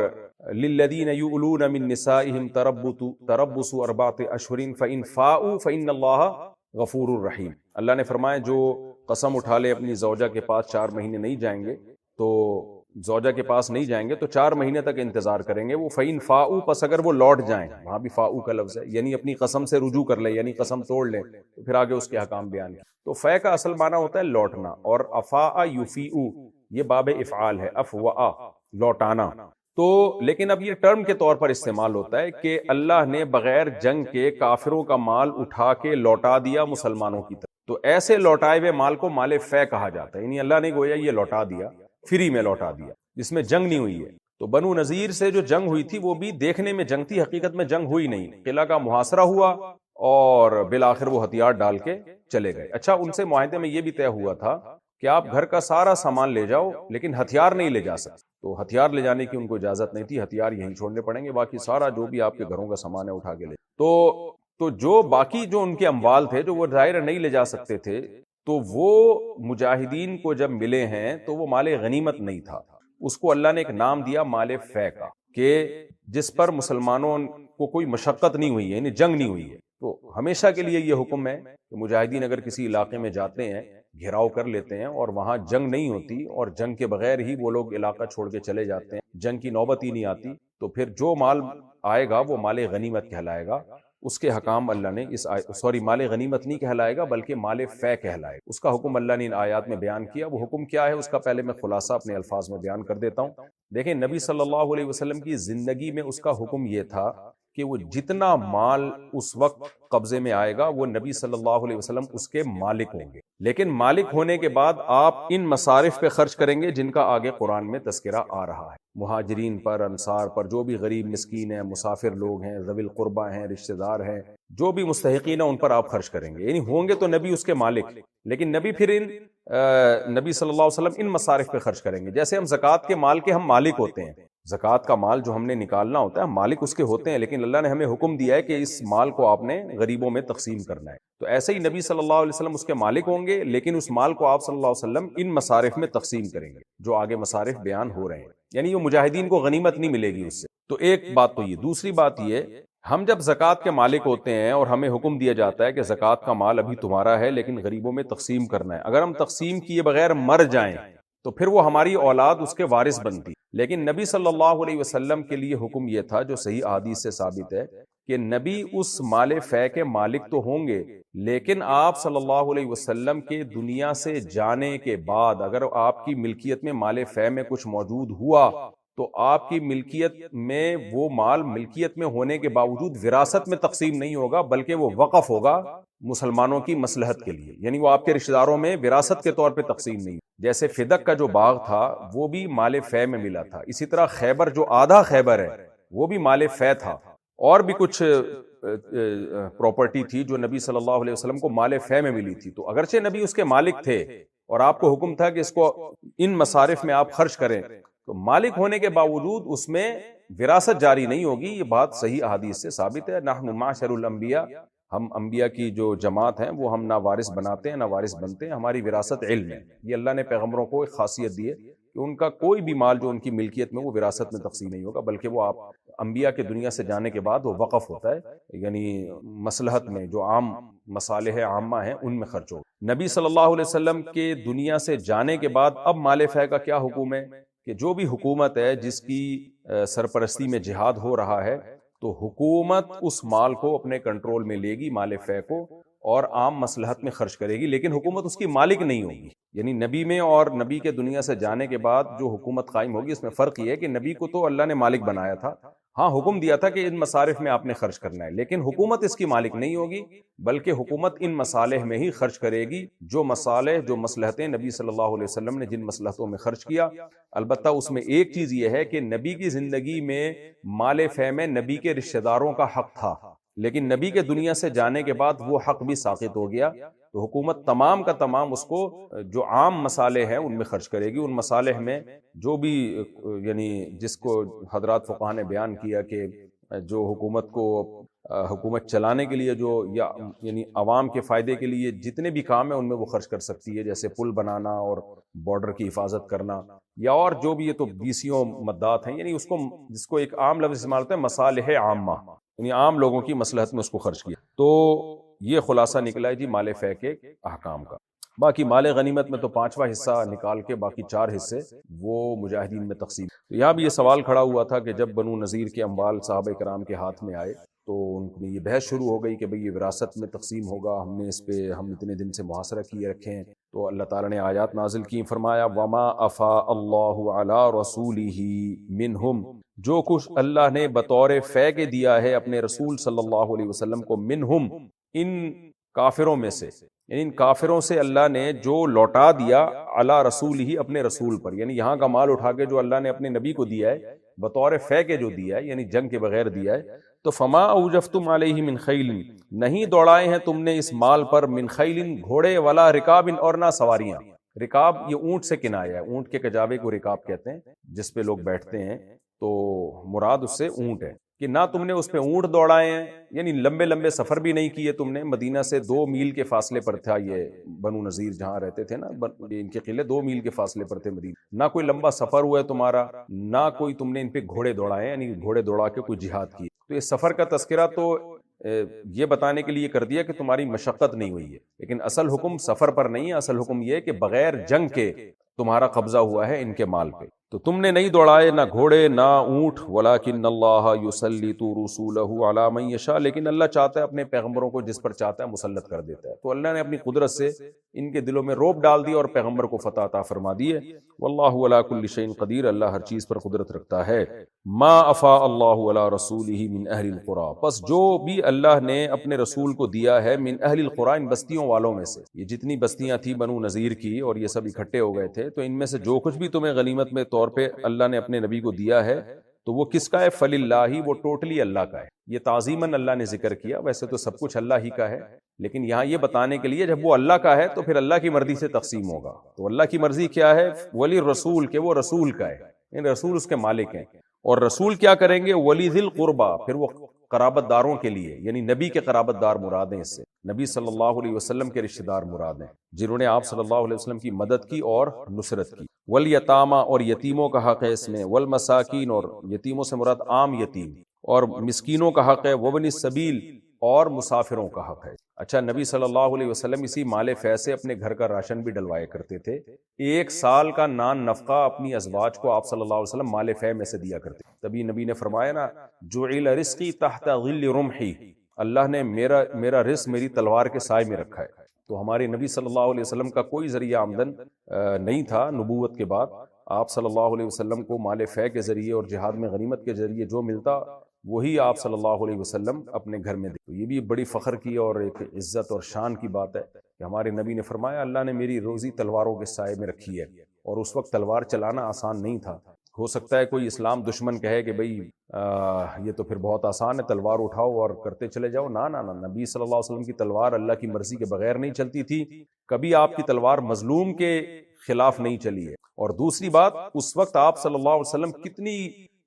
للذین یؤلون من نسائہم تربص 4 اشہر فإن فاؤوا فإن اللہ غفور الرحیم۔ اللہ نے فرمایا جو قسم اٹھا لے اپنی زوجہ کے پاس 4 مہینے نہیں جائیں گے، تو زوجہ کے پاس نہیں جائیں گے تو 4 مہینے تک انتظار کریں گے، وہ فَإِن فَاؤوا، پس اگر وہ لوٹ جائیں، وہاں بھی فاؤ کا لفظ ہے، یعنی اپنی قسم سے رجوع کر لیں، یعنی قسم توڑ لیں، تو پھر آگے اس کے حکام بیان کیا۔ تو فے کا اصل معنی ہوتا ہے لوٹنا، اور افاء یفیء یہ باب افعال ہے، افواء لوٹانا۔ تو لیکن اب یہ ٹرم کے طور پر استعمال ہوتا ہے کہ اللہ نے بغیر جنگ کے کافروں کا مال اٹھا کے لوٹا دیا مسلمانوں کی طرف، تو ایسے لوٹائے ہوئے مال کو مال فے کہا جاتا ہے، یعنی اللہ نے گویا یہ لوٹا دیا، فری میں لوٹا دیا، جس میں جنگ نہیں ہوئی ہے۔ تو بنو نذیر سے جو جنگ ہوئی تھی وہ بھی دیکھنے میں جنگ تھی، حقیقت میں جنگ ہوئی نہیں، قلعہ کا محاصرہ ہوا اور بالآخر وہ ہتھیار ڈال کے چلے گئے۔ اچھا، ان سے معاہدے میں یہ بھی طے ہوا تھا کہ آپ گھر کا سارا سامان لے جاؤ لیکن ہتھیار نہیں لے جا سکتے، تو ہتھیار لے جانے کی ان کو اجازت نہیں تھی، ہتھیار یہیں چھوڑنے پڑیں گے، باقی سارا جو بھی آپ کے گھروں کا سامان ہے اٹھا کے لے۔ تو جو باقی جو ان کے اموال تھے جو وہ ظاہر نہیں لے جا سکتے تھے، تو وہ مجاہدین کو جب ملے ہیں تو وہ مال غنیمت نہیں تھا، اس کو اللہ نے ایک نام دیا مال فے کا، کہ جس پر مسلمانوں کو کوئی مشقت نہیں ہوئی ہے، یعنی جنگ نہیں ہوئی ہے۔ تو ہمیشہ کے لیے یہ حکم ہے کہ مجاہدین اگر کسی علاقے میں جاتے ہیں، گھیراؤ کر لیتے ہیں اور وہاں جنگ نہیں ہوتی اور جنگ کے بغیر ہی وہ لوگ علاقہ چھوڑ کے چلے جاتے ہیں، جنگ کی نوبت ہی نہیں آتی، تو پھر جو مال آئے گا وہ مال غنیمت کہلائے گا۔ اس کے حکام اللہ نے مال غنیمت نہیں کہلائے گا بلکہ مال فے کہلائے گا، اس کا حکم اللہ نے ان آیات میں بیان کیا۔ وہ حکم کیا ہے اس کا پہلے میں خلاصہ اپنے الفاظ میں بیان کر دیتا ہوں۔ دیکھیں، نبی صلی اللہ علیہ وسلم کی زندگی میں اس کا حکم یہ تھا کہ وہ جتنا مال اس وقت قبضے میں آئے گا وہ نبی صلی اللہ علیہ وسلم اس کے مالک ہوں گے، لیکن مالک ہونے کے بعد آپ ان مصارف پہ خرچ کریں گے جن کا آگے قرآن میں تذکرہ آ رہا ہے، مہاجرین پر، انصار پر، جو بھی غریب مسکین ہیں، مسافر لوگ ہیں، ذوی القربہ ہیں، رشتہ دار ہیں، جو بھی مستحقین ہیں ان پر آپ خرچ کریں گے، یعنی ہوں گے تو نبی اس کے مالک، لیکن نبی پھر نبی صلی اللہ علیہ وسلم ان مصارف پہ خرچ کریں گے۔ جیسے ہم زکوٰۃ کے مال کے ہم مالک ہوتے ہیں، زکوٰۃ کا مال جو ہم نے نکالنا ہوتا ہے مالک اس کے ہوتے ہیں، لیکن اللہ نے ہمیں حکم دیا ہے کہ اس مال کو آپ نے غریبوں میں تقسیم کرنا ہے. تو ایسے ہی نبی صلی اللہ علیہ وسلم اس کے مالک ہوں گے، لیکن اس مال کو آپ صلی اللہ علیہ وسلم ان مصارف میں تقسیم کریں گے جو آگے مصارف بیان ہو رہے ہیں، یعنی یہ مجاہدین کو غنیمت نہیں ملے گی اس سے. تو ایک بات تو یہ. دوسری بات یہ، ہم جب زکوٰۃ کے مالک ہوتے ہیں اور ہمیں حکم دیا جاتا ہے کہ زکوٰۃ کا مال ابھی تمہارا ہے لیکن غریبوں میں تقسیم کرنا ہے، اگر ہم تقسیم کیے بغیر مر جائیں تو پھر وہ ہماری اولاد اس کے وارث بنتی. لیکن نبی صلی اللہ علیہ وسلم کے لیے حکم یہ تھا جو صحیح احادیث سے ثابت ہے کہ نبی اس مال فے کے مالک تو ہوں گے، لیکن آپ صلی اللہ علیہ وسلم کے دنیا سے جانے کے بعد اگر آپ کی ملکیت میں مال فے میں کچھ موجود ہوا تو آپ کی ملکیت میں وہ مال ملکیت میں ہونے کے باوجود وراثت میں تقسیم نہیں ہوگا، بلکہ وہ وقف ہوگا مسلمانوں کی مصلحت کے لیے، یعنی وہ آپ کے رشتہ داروں میں وراثت کے طور پہ تقسیم نہیں. جیسے فدق کا جو باغ تھا وہ بھی مال فے میں ملا تھا، اسی طرح خیبر جو آدھا خیبر ہے وہ بھی مال فے تھا، اور بھی کچھ پراپرٹی تھی جو نبی صلی اللہ علیہ وسلم کو مال فے میں ملی تھی. تو اگرچہ نبی اس کے مالک تھے اور آپ کو حکم تھا کہ اس کو ان مصارف میں آپ خرچ کریں، تو مالک ہونے کے باوجود اس میں وراثت جاری نہیں ہوگی. یہ بات صحیح احادیث سے ثابت ہے. نحن معشر الانبیاء، ہم انبیاء کی جو جماعت ہیں وہ ہم نہ وارث بناتے ہیں نہ وارث بنتے ہیں، ہماری وراثت علم ہے. یہ اللہ نے پیغمبروں کو ایک خاصیت دی ہے کہ ان کا کوئی بھی مال جو ان کی ملکیت میں وہ وراثت میں تقسیم نہیں ہوگا، بلکہ وہ آپ انبیاء کے دنیا سے جانے کے بعد وہ وقف ہوتا ہے، یعنی مصلحت میں جو عام مصالح عامہ ہیں ان میں خرچ ہوگا. نبی صلی اللہ علیہ وسلم کے دنیا سے جانے کے بعد اب مال فے کا کیا حکم ہے کہ جو بھی حکومت ہے جس کی سرپرستی میں جہاد ہو رہا ہے تو حکومت اس مال کو اپنے کنٹرول میں لے گی، مال فے کو، اور عام مصلحت میں خرچ کرے گی، لیکن حکومت اس کی مالک نہیں ہوگی. یعنی نبی میں اور نبی کے دنیا سے جانے کے بعد جو حکومت قائم ہوگی اس میں فرق یہ ہے کہ نبی کو تو اللہ نے مالک بنایا تھا، ہاں حکم دیا تھا کہ ان مصارف میں آپ نے خرچ کرنا ہے، لیکن حکومت اس کی مالک نہیں ہوگی، بلکہ حکومت ان مصالح میں ہی خرچ کرے گی جو مصالح جو مصلحتیں نبی صلی اللہ علیہ وسلم نے جن مصلحتوں میں خرچ کیا. البتہ اس میں ایک چیز یہ ہے کہ نبی کی زندگی میں مال فے میں نبی کے رشتہ داروں کا حق تھا، لیکن نبی کے دنیا سے جانے کے بعد وہ حق بھی ساقط ہو گیا. تو حکومت تمام کا تمام اس کو جو عام مصالح ہیں ان میں خرچ کرے گی. ان مصالح میں جو بھی یعنی جس کو حضرات فقہاء نے بیان کیا کہ جو حکومت کو حکومت چلانے کے لیے جو یعنی عوام کے فائدے کے لیے جتنے بھی کام ہیں ان میں وہ خرچ کر سکتی ہے، جیسے پل بنانا اور بارڈر کی حفاظت کرنا، یا اور جو بھی، یہ تو بیسیوں مدات ہیں، یعنی اس کو جس کو ایک عام لفظ استعمال ہوتا ہے مصالح عامہ، یعنی عام لوگوں کی مصلحت میں اس کو خرچ کیا. تو یہ خلاصہ نکلا ہے جی مال فے کے احکام کا. باقی مال غنیمت میں تو 5واں حصہ نکال کے باقی 4 حصے وہ مجاہدین میں تقسیم. تو یہاں بھی یہ سوال کھڑا ہوا تھا کہ جب بنو نذیر کے اموال صحابہ کرام کے ہاتھ میں آئے تو ان میں یہ بحث شروع ہو گئی کہ بھئی یہ وراثت میں تقسیم ہوگا، ہم نے اس پہ ہم اتنے دن سے محاصرہ کیے رکھے ہیں. تو اللہ تعالیٰ نے آیات نازل کی، فرمایا وما افاء اللہ علی رسولہ منہم، جو کچھ اللہ نے بطور فے کے دیا ہے اپنے رسول صلی اللہ علیہ وسلم کو، منہم ان کافروں میں سے، یعنی ان کافروں سے اللہ نے جو لوٹا دیا، علی رسول ہی اپنے رسول پر، یعنی یہاں کا مال اٹھا کے جو اللہ نے اپنے نبی کو دیا ہے بطور فے کے جو دیا ہے، یعنی جنگ کے بغیر دیا ہے. تو فما اوجفتم علیہ من خیل، نہیں دوڑائے ہیں تم نے اس مال پر، من خیل گھوڑے، ولا رکاب اور نہ سواریاں. رکاب یہ اونٹ سے کنایا ہے، اونٹ کے کجاوے کو رکاب کہتے ہیں جس پہ لوگ بیٹھتے ہیں، تو مراد اس سے اونٹ ہے کہ نہ تم نے اس پہ اونٹ دوڑائے ہیں، یعنی لمبے لمبے سفر بھی نہیں کیے تم نے. مدینہ سے 2 میل کے فاصلے پر تھا یہ بنو نذیر جہاں رہتے تھے نا، ان کے قلعے 2 میل کے فاصلے پر تھے مدینہ. نہ کوئی لمبا سفر ہوا ہے تمہارا، نہ کوئی تم نے ان پہ گھوڑے دوڑائے، یعنی گھوڑے دوڑا کے کوئی جہاد کی. تو اس سفر کا تذکرہ تو یہ بتانے کے لیے کر دیا کہ تمہاری مشقت نہیں ہوئی ہے، لیکن اصل حکم سفر پر نہیں ہے. اصل حکم یہ ہے کہ بغیر جنگ کے تمہارا قبضہ ہوا ہے ان کے مال پہ. تو تم نے نہیں دوڑائے نہ گھوڑے نہ اونٹ، ولیکن اللہ یسلط رسولہ علی من یشاء، لیکن اللہ چاہتا ہے اپنے پیغمبروں کو جس پر چاہتا ہے مسلط کر دیتا ہے. تو اللہ نے اپنی قدرت سے ان کے دلوں میں رعب ڈال دیا اور پیغمبر کو فتح عطا فرما دی ہے. واللہ علی کل شیء قدیر، اللہ ہر چیز پر قدرت رکھتا ہے. ما افاء اللہ علی رسولہ من اہل القری، پس جو بھی اللہ نے اپنے رسول کو دیا ہے، من اہل القری، ان بستیوں والوں میں سے. یہ جتنی بستیاں تھیں بنو نذیر کی اور یہ سب اکٹھے ہو گئے تھے، تو ان میں سے جو کچھ بھی تمہیں غنیمت میں طور پہ اللہ نے اپنے نبی کو دیا ہے تو وہ کس کا ہے؟ فللہ، وہ ٹوٹلی اللہ کا ہے. یہ تعظیماً اللہ نے ذکر کیا، ویسے تو سب کچھ اللہ ہی کا ہے، لیکن یہاں یہ بتانے کے لیے جب وہ اللہ کا ہے تو پھر اللہ کی مرضی سے تقسیم ہوگا. تو اللہ کی مرضی کیا ہے؟ ولی رسول، کہ وہ رسول کا ہے، یعنی رسول اس کے مالک ہیں. اور رسول کیا کریں گے؟ ولی ذی القربا، پھر وہ قرابت داروں کے لیے، یعنی نبی کے قرابت دار مراد ہیں، اس سے نبی صلی اللہ علیہ وسلم کے رشتہ دار مراد ہیں، جنہوں نے آپ صلی اللہ علیہ وسلم کی مدد کی اور نصرت کی۔ والیتاما، اور یتیموں کا حق ہے اس میں، والمساکین، اور یتیموں سے مراد عام یتیم، اور مسکینوں کا حق ہے، وابن السبیل، اور مسافروں کا حق ہے۔ اچھا، نبی صلی اللہ علیہ وسلم اسی مال فیض سے اپنے گھر کا راشن بھی ڈلوایا کرتے تھے، ایک سال کا نان نفقہ اپنی ازواج کو آپ صلی اللہ علیہ وسلم مال فیض میں سے دیا کرتے، تبھی نبی نے فرمایا نا، جعل رزقی تحت ظل رمحی، اللہ نے میرا رزق میری تلوار کے سائے میں رکھا ہے۔ تو ہمارے نبی صلی اللہ علیہ وسلم کا کوئی ذریعہ آمدن نہیں تھا نبوت کے بعد، آپ صلی اللہ علیہ وسلم کو مال فیض کے ذریعے اور جہاد میں غنیمت کے ذریعے جو ملتا وہی آپ صلی اللہ علیہ وسلم اپنے گھر میں دے۔ یہ بھی بڑی فخر کی اور ایک عزت اور شان کی بات ہے کہ ہمارے نبی نے فرمایا اللہ نے میری روزی تلواروں کے سائے میں رکھی ہے، اور اس وقت تلوار چلانا آسان نہیں تھا۔ ہو سکتا ہے کوئی اسلام دشمن کہے کہ بھئی یہ تو پھر بہت آسان ہے، تلوار اٹھاؤ اور کرتے چلے جاؤ۔ نہ، نبی صلی اللہ علیہ وسلم کی تلوار اللہ کی مرضی کے بغیر نہیں چلتی تھی، کبھی آپ کی تلوار مظلوم کے خلاف نہیں چلی ہے۔ اور دوسری بات، اس وقت آپ صلی اللہ علیہ وسلم کتنی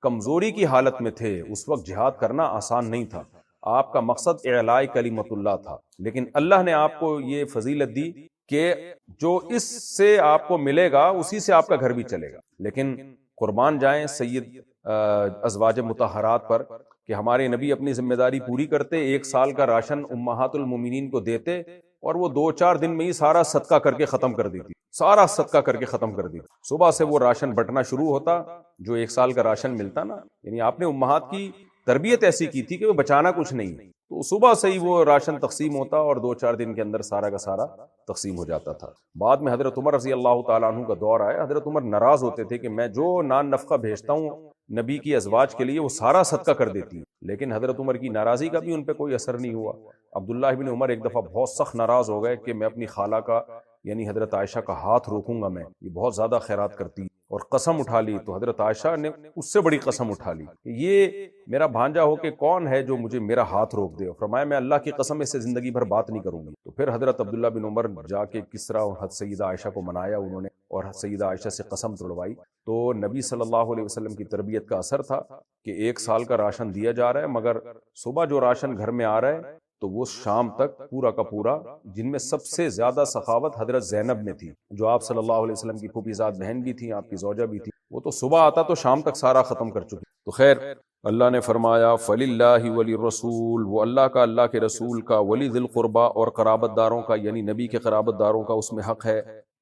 کمزوری کی حالت میں تھے، اس وقت جہاد کرنا آسان نہیں تھا، آپ کا مقصد اعلاء کلمت اللہ تھا، لیکن اللہ نے آپ کو یہ فضیلت دی کہ جو اس سے آپ کو ملے گا اسی سے آپ کا گھر بھی چلے گا۔ لیکن قربان جائیں سید ازواج مطہرات پر کہ ہمارے نبی اپنی ذمہ داری پوری کرتے، ایک سال کا راشن امہات المومنین کو دیتے، اور وہ 2-4 دن میں ہی سارا صدقہ کر کے ختم کر دیتی، سارا صدقہ کر کے ختم کر دیتی۔ صبح سے وہ راشن بٹنا شروع ہوتا جو 1 سال کا راشن ملتا نا، یعنی آپ نے امہات کی تربیت ایسی کی تھی کہ وہ بچانا کچھ نہیں، تو صبح سے ہی وہ راشن تقسیم ہوتا اور 2-4 دن کے اندر سارا کا سارا تقسیم ہو جاتا تھا۔ بعد میں حضرت عمر رضی اللہ تعالیٰ عنہ کا دور آیا، حضرت عمر ناراض ہوتے تھے کہ میں جو نان نفقہ بھیجتا ہوں نبی کی ازواج کے لیے وہ سارا صدقہ کر دیتی ہیں، لیکن حضرت عمر کی ناراضی کا بھی ان پہ کوئی اثر نہیں ہوا۔ عبداللہ بن عمر ایک دفعہ بہت سخت ناراض ہو گئے کہ میں اپنی خالہ کا یعنی حضرت عائشہ کا ہاتھ روکوں گا، میں یہ بہت زیادہ خیرات کرتی، اور قسم اٹھا لی، تو حضرت عائشہ نے اس سے بڑی قسم اٹھا لی کہ یہ میرا بھانجا ہو کہ کون ہے جو مجھے میرا ہاتھ روک دے، اور فرمایا میں اللہ کی قسم اس سے زندگی بھر بات نہیں کروں گی۔ تو پھر حضرت عبداللہ بن عمر جا کے کسریٰ اور حضرت سیدہ عائشہ کو منایا انہوں نے، اور سیدہ عائشہ سے قسم توڑوائی۔ تو نبی صلی اللہ علیہ وسلم کی تربیت کا اثر تھا کہ 1 سال کا راشن دیا جا رہا ہے، مگر صبح جو راشن گھر میں آ رہا ہے تو وہ شام تک پورا کا پورا، جن میں سب سے زیادہ سخاوت حضرت زینب میں تھی جو آپ صلی اللہ علیہ وسلم کی پھوپھی زاد بہن بھی تھی، آپ کی زوجہ بھی تھی، وہ تو صبح آتا تو شام تک سارا ختم کر چکی۔ تو خیر اللہ نے فرمایا فَلِلَّهِ وَلِلرَّسُولِ، وہ اللہ کا، اللہ کے رسول کا، ولی ذی القربا، اور قرابت داروں کا، یعنی نبی کے قرابت داروں کا اس میں حق ہے،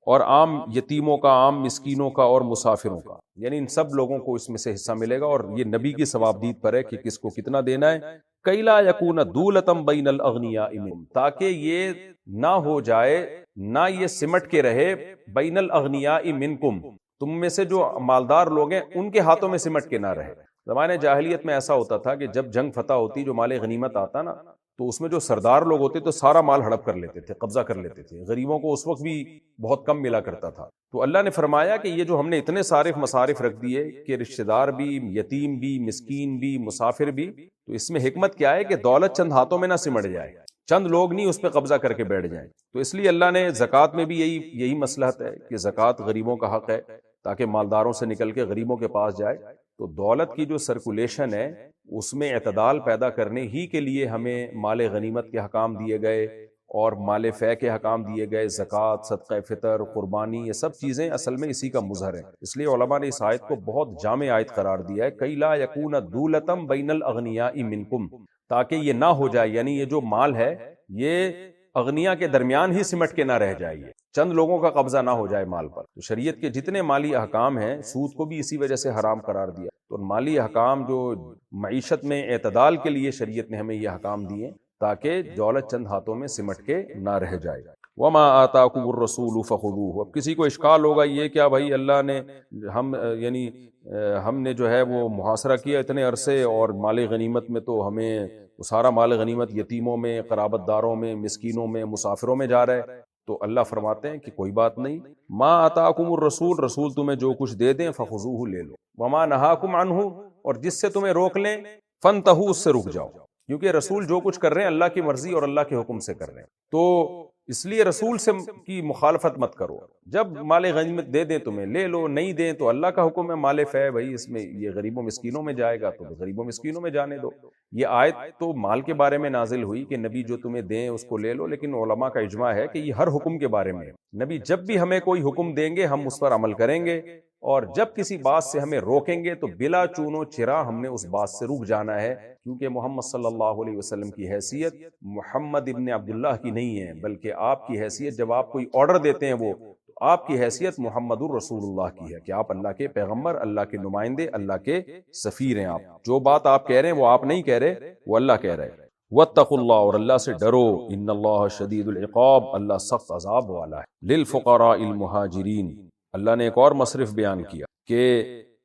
اور عام یتیموں کا، عام مسکینوں کا، اور مسافروں کا، یعنی ان سب لوگوں کو اس میں سے حصہ ملے گا، اور یہ نبی کی ثوابدید پر ہے کہ کس کو کتنا دینا ہے۔ کَإْ لَا يَكُونَ دُولَةً بَيْنَ الْأَغْنِيَاءِ مِنْكُمْ، تاکہ یہ نہ ہو جائے، نہ یہ سمٹ کے رہے، بین الاغنیاء منکم، تم میں سے جو مالدار لوگ ہیں ان کے ہاتھوں میں سمٹ کے نہ رہے۔ زمانے جاہلیت میں ایسا ہوتا تھا کہ جب جنگ فتح ہوتی، جو مال غنیمت آتا نا، تو اس میں جو سردار لوگ ہوتے تو سارا مال ہڑپ کر لیتے تھے، قبضہ کر لیتے تھے، غریبوں کو اس وقت بھی بہت کم ملا کرتا تھا۔ تو اللہ نے فرمایا کہ یہ جو ہم نے اتنے صارف مصارف رکھ دیے کہ رشتہ دار بھی، یتیم بھی، مسکین بھی، مسافر بھی، تو اس میں حکمت کیا ہے کہ دولت چند ہاتھوں میں نہ سمٹ جائے، چند لوگ نہیں اس پہ قبضہ کر کے بیٹھ جائیں۔ تو اس لیے اللہ نے زکوٰۃ میں بھی یہی مصلحت ہے کہ زکوٰۃ غریبوں کا حق ہے، تاکہ مالداروں سے نکل کے غریبوں کے پاس جائے۔ تو دولت کی جو سرکولیشن ہے اس میں اعتدال پیدا کرنے ہی کے لیے ہمیں مال غنیمت کے حکام دیے گئے، اور مال فے کے حکام دیے گئے، زکوٰۃ، صدقہ فطر، قربانی، یہ سب چیزیں اصل میں اسی کا مظہر ہے۔ اس لیے علماء نے اس آیت کو بہت جامع آیت قرار دیا ہے، کَإْ لَا يَكُونَ دُولَةً بَيْنَ الْأَغْنِيَاءِ مِنْكُمْ، تاکہ یہ نہ ہو جائے، یعنی یہ جو مال ہے یہ اغنیا کے درمیان ہی سمٹ کے نہ رہ جائے، یہ چند لوگوں کا قبضہ نہ ہو جائے مال پر۔ تو شریعت کے جتنے مالی احکام ہیں، سود کو بھی اسی وجہ سے حرام قرار دیا۔ تو مالی احکام جو معیشت میں اعتدال کے لیے شریعت نے ہمیں یہ احکام دیے تاکہ دولت چند ہاتھوں میں سمٹ کے نہ رہ جائے۔ وما آتاکم الرسول فخذوہ، اب کسی کو اشکال ہوگا یہ کیا بھائی، اللہ نے ہم نے جو ہے وہ محاصرہ کیا اتنے عرصے، اور مال غنیمت میں تو ہمیں سارا مال غنیمت یتیموں میں، قرابت داروں میں، مسکینوں میں، مسافروں میں جا رہا ہے۔ تو اللہ فرماتے ہیں کہ کوئی بات نہیں، ما آتاکم الرسول، رسول تمہیں جو کچھ دے دیں فخذوہ، لے لو، وما نہاکم عنہ، اور جس سے تمہیں روک لیں فانتہوا، اس سے رک جاؤ، کیونکہ رسول جو کچھ کر رہے ہیں اللہ کی مرضی اور اللہ کے حکم سے کر رہے ہیں۔ تو اس لیے رسول سے کی مخالفت مت کرو. جب مال غنیمت دے دیں تمہیں لے لو، نہیں دیں تو اللہ کا حکم ہے مال فے بھائی اس میں یہ غریبوں مسکینوں میں جائے گا تو غریبوں مسکینوں میں جانے دو. یہ آیت تو مال کے بارے میں نازل ہوئی کہ نبی جو تمہیں دیں اس کو لے لو، لیکن علماء کا اجماع ہے کہ یہ ہر حکم کے بارے میں. نبی جب بھی ہمیں کوئی حکم دیں گے ہم اس پر عمل کریں گے، اور جب کسی بات سے ہمیں روکیں گے تو بلا چونو چرا ہم نے اس بات سے رک جانا ہے، کیونکہ محمد صلی اللہ علیہ وسلم کی حیثیت محمد ابن عبداللہ کی نہیں ہے، بلکہ آپ کی حیثیت جب آپ کوئی آرڈر دیتے ہیں وہ تو آپ کی حیثیت محمد الرسول اللہ کی ہے کہ آپ اللہ کے پیغمبر، اللہ کے نمائندے، اللہ کے سفیر ہیں. آپ جو بات آپ کہہ رہے ہیں وہ آپ نہیں کہہ رہے، وہ اللہ کہہ رہے. واتقوا اللہ، اور اللہ سے ڈرو، ان اللہ شدید العقاب، اللہ سخت عذاب والا ہے. للفقراء المہاجرین، اللہ نے ایک اور مصرف بیان کیا کہ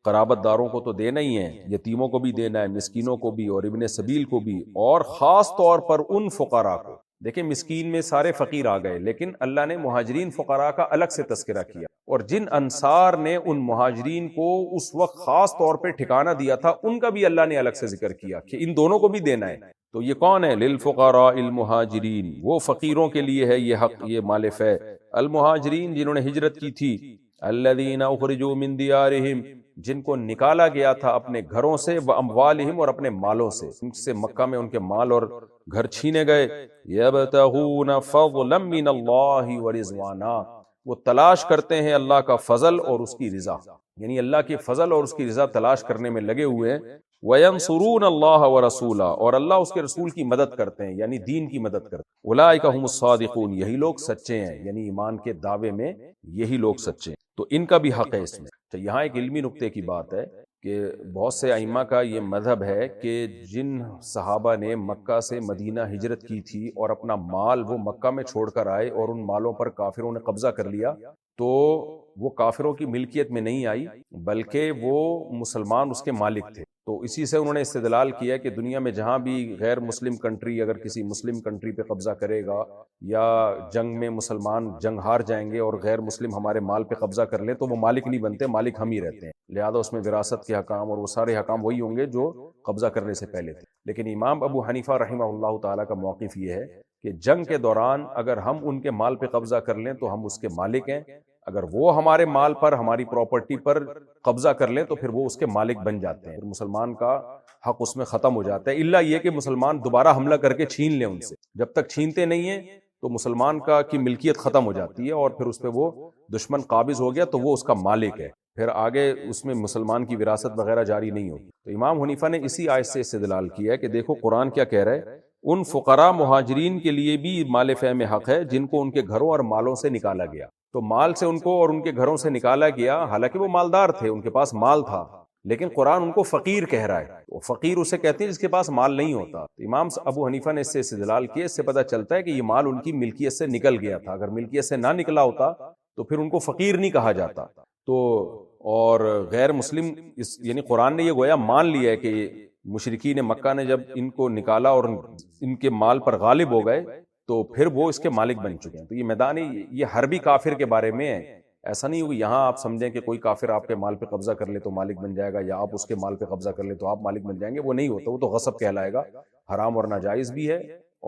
قرابت داروں کو تو دینا ہی ہے، یتیموں کو بھی دینا ہے، مسکینوں کو بھی اور ابن سبیل کو بھی، اور خاص طور پر ان فقراء کو. دیکھیں مسکین میں سارے فقیر آ گئے، لیکن اللہ نے مہاجرین فقراء کا الگ سے تذکرہ کیا، اور جن انصار نے ان مہاجرین کو اس وقت خاص طور پہ ٹھکانہ دیا تھا ان کا بھی اللہ نے الگ سے ذکر کیا کہ ان دونوں کو بھی دینا ہے. تو یہ کون ہے؟ للفقراء المہاجرین، وہ فقیروں کے لیے ہے یہ حق، یہ مال فے. المہاجرین جنہوں نے ہجرت کی تھی، الذین اخرجوا من دیارہم، جن کو نکالا گیا تھا اپنے گھروں سے، واموالہم، اور اپنے مالوں سے، ان سے مکہ میں ان کے مال اور گھر چھینے گئے. یبتغون فضلا من اللہ ورضوانا، وہ تلاش کرتے ہیں اللہ کا فضل اور اس کی رضا، یعنی اللہ کی فضل اور اس کی رضا تلاش کرنے میں لگے ہوئے ہیں. وَيَنْصُرُونَ اللَّهَ وَرَسُولَهُ، اور اللہ اس کے رسول کی مدد کرتے ہیں، یعنی دین کی مدد کرتے ہیں. اولئک هم الصادقون، یہی لوگ سچے ہیں، یعنی ایمان کے دعوے میں یہی لوگ سچے ہیں. تو ان کا بھی حق ہے اس میں. تو یہاں ایک علمی نکتے کی بات ہے کہ بہت سے ائمہ کا یہ مذہب ہے کہ جن صحابہ نے مکہ سے مدینہ ہجرت کی تھی اور اپنا مال وہ مکہ میں چھوڑ کر آئے اور ان مالوں پر کافروں نے قبضہ کر لیا، تو وہ کافروں کی ملکیت میں نہیں آئی بلکہ وہ مسلمان اس کے مالک تھے. تو اسی سے انہوں نے استدلال کیا کہ دنیا میں جہاں بھی غیر مسلم کنٹری اگر کسی مسلم کنٹری پہ قبضہ کرے گا، یا جنگ میں مسلمان جنگ ہار جائیں گے اور غیر مسلم ہمارے مال پہ قبضہ کر لیں، تو وہ مالک نہیں بنتے، مالک ہم ہی رہتے ہیں. لہذا اس میں وراثت کے حکام اور وہ سارے حکام وہی ہوں گے جو قبضہ کرنے سے پہلے تھے. لیکن امام ابو حنیفہ رحمہ اللہ تعالیٰ کا موقف یہ ہے کہ جنگ کے دوران اگر ہم ان کے مال پہ قبضہ کر لیں تو ہم اس کے مالک ہیں، اگر وہ ہمارے مال پر، ہماری پراپرٹی پر قبضہ کر لیں تو پھر وہ اس کے مالک بن جاتے ہیں، پھر مسلمان کا حق اس میں ختم ہو جاتا ہے، الا یہ کہ مسلمان دوبارہ حملہ کر کے چھین لیں ان سے. جب تک چھینتے نہیں ہیں تو مسلمان کی ملکیت ختم ہو جاتی ہے، اور پھر اس پہ وہ دشمن قابض ہو گیا تو وہ اس کا مالک ہے، پھر آگے اس میں مسلمان کی وراثت وغیرہ جاری نہیں ہوتی. تو امام حنیفہ نے اسی آیت سے استدلال کیا ہے کہ دیکھو قرآن کیا کہہ رہا ہے، ان فقراء مہاجرین کے لیے بھی مال فے میں حق ہے جن کو ان کے گھروں اور مالوں سے نکالا گیا. تو مال سے ان کو اور ان کے گھروں سے نکالا گیا، حالانکہ وہ مالدار تھے، ان کے پاس مال تھا، لیکن قرآن ان کو فقیر کہہ رہا ہے. وہ فقیر اسے کہتے ہیں جس کے پاس مال نہیں ہوتا. امام ابو حنیفہ نے اس سے استدلال کیا، اس سے پتہ چلتا ہے کہ یہ مال ان کی ملکیت سے نکل گیا تھا، اگر ملکیت سے نہ نکلا ہوتا تو پھر ان کو فقیر نہیں کہا جاتا. تو اور غیر مسلم یعنی قرآن نے یہ گویا مان لیا ہے کہ مشرکین مکہ نے جب ان کو نکالا اور ان کے مال پر غالب ہو گئے تو پھر وہ اس کے مالک بن چکے ہیں. تو یہ میدان یہ حربی کافر کے بارے میں ہے، ایسا نہیں ہوگا یہاں آپ سمجھیں کہ کوئی کافر آپ کے مال پہ قبضہ کر لے تو مالک بن جائے گا، یا آپ اس کے مال پہ قبضہ کر لے تو آپ مالک بن جائیں گے. وہ نہیں ہوتا، وہ تو غصب کہلائے گا، حرام اور ناجائز بھی ہے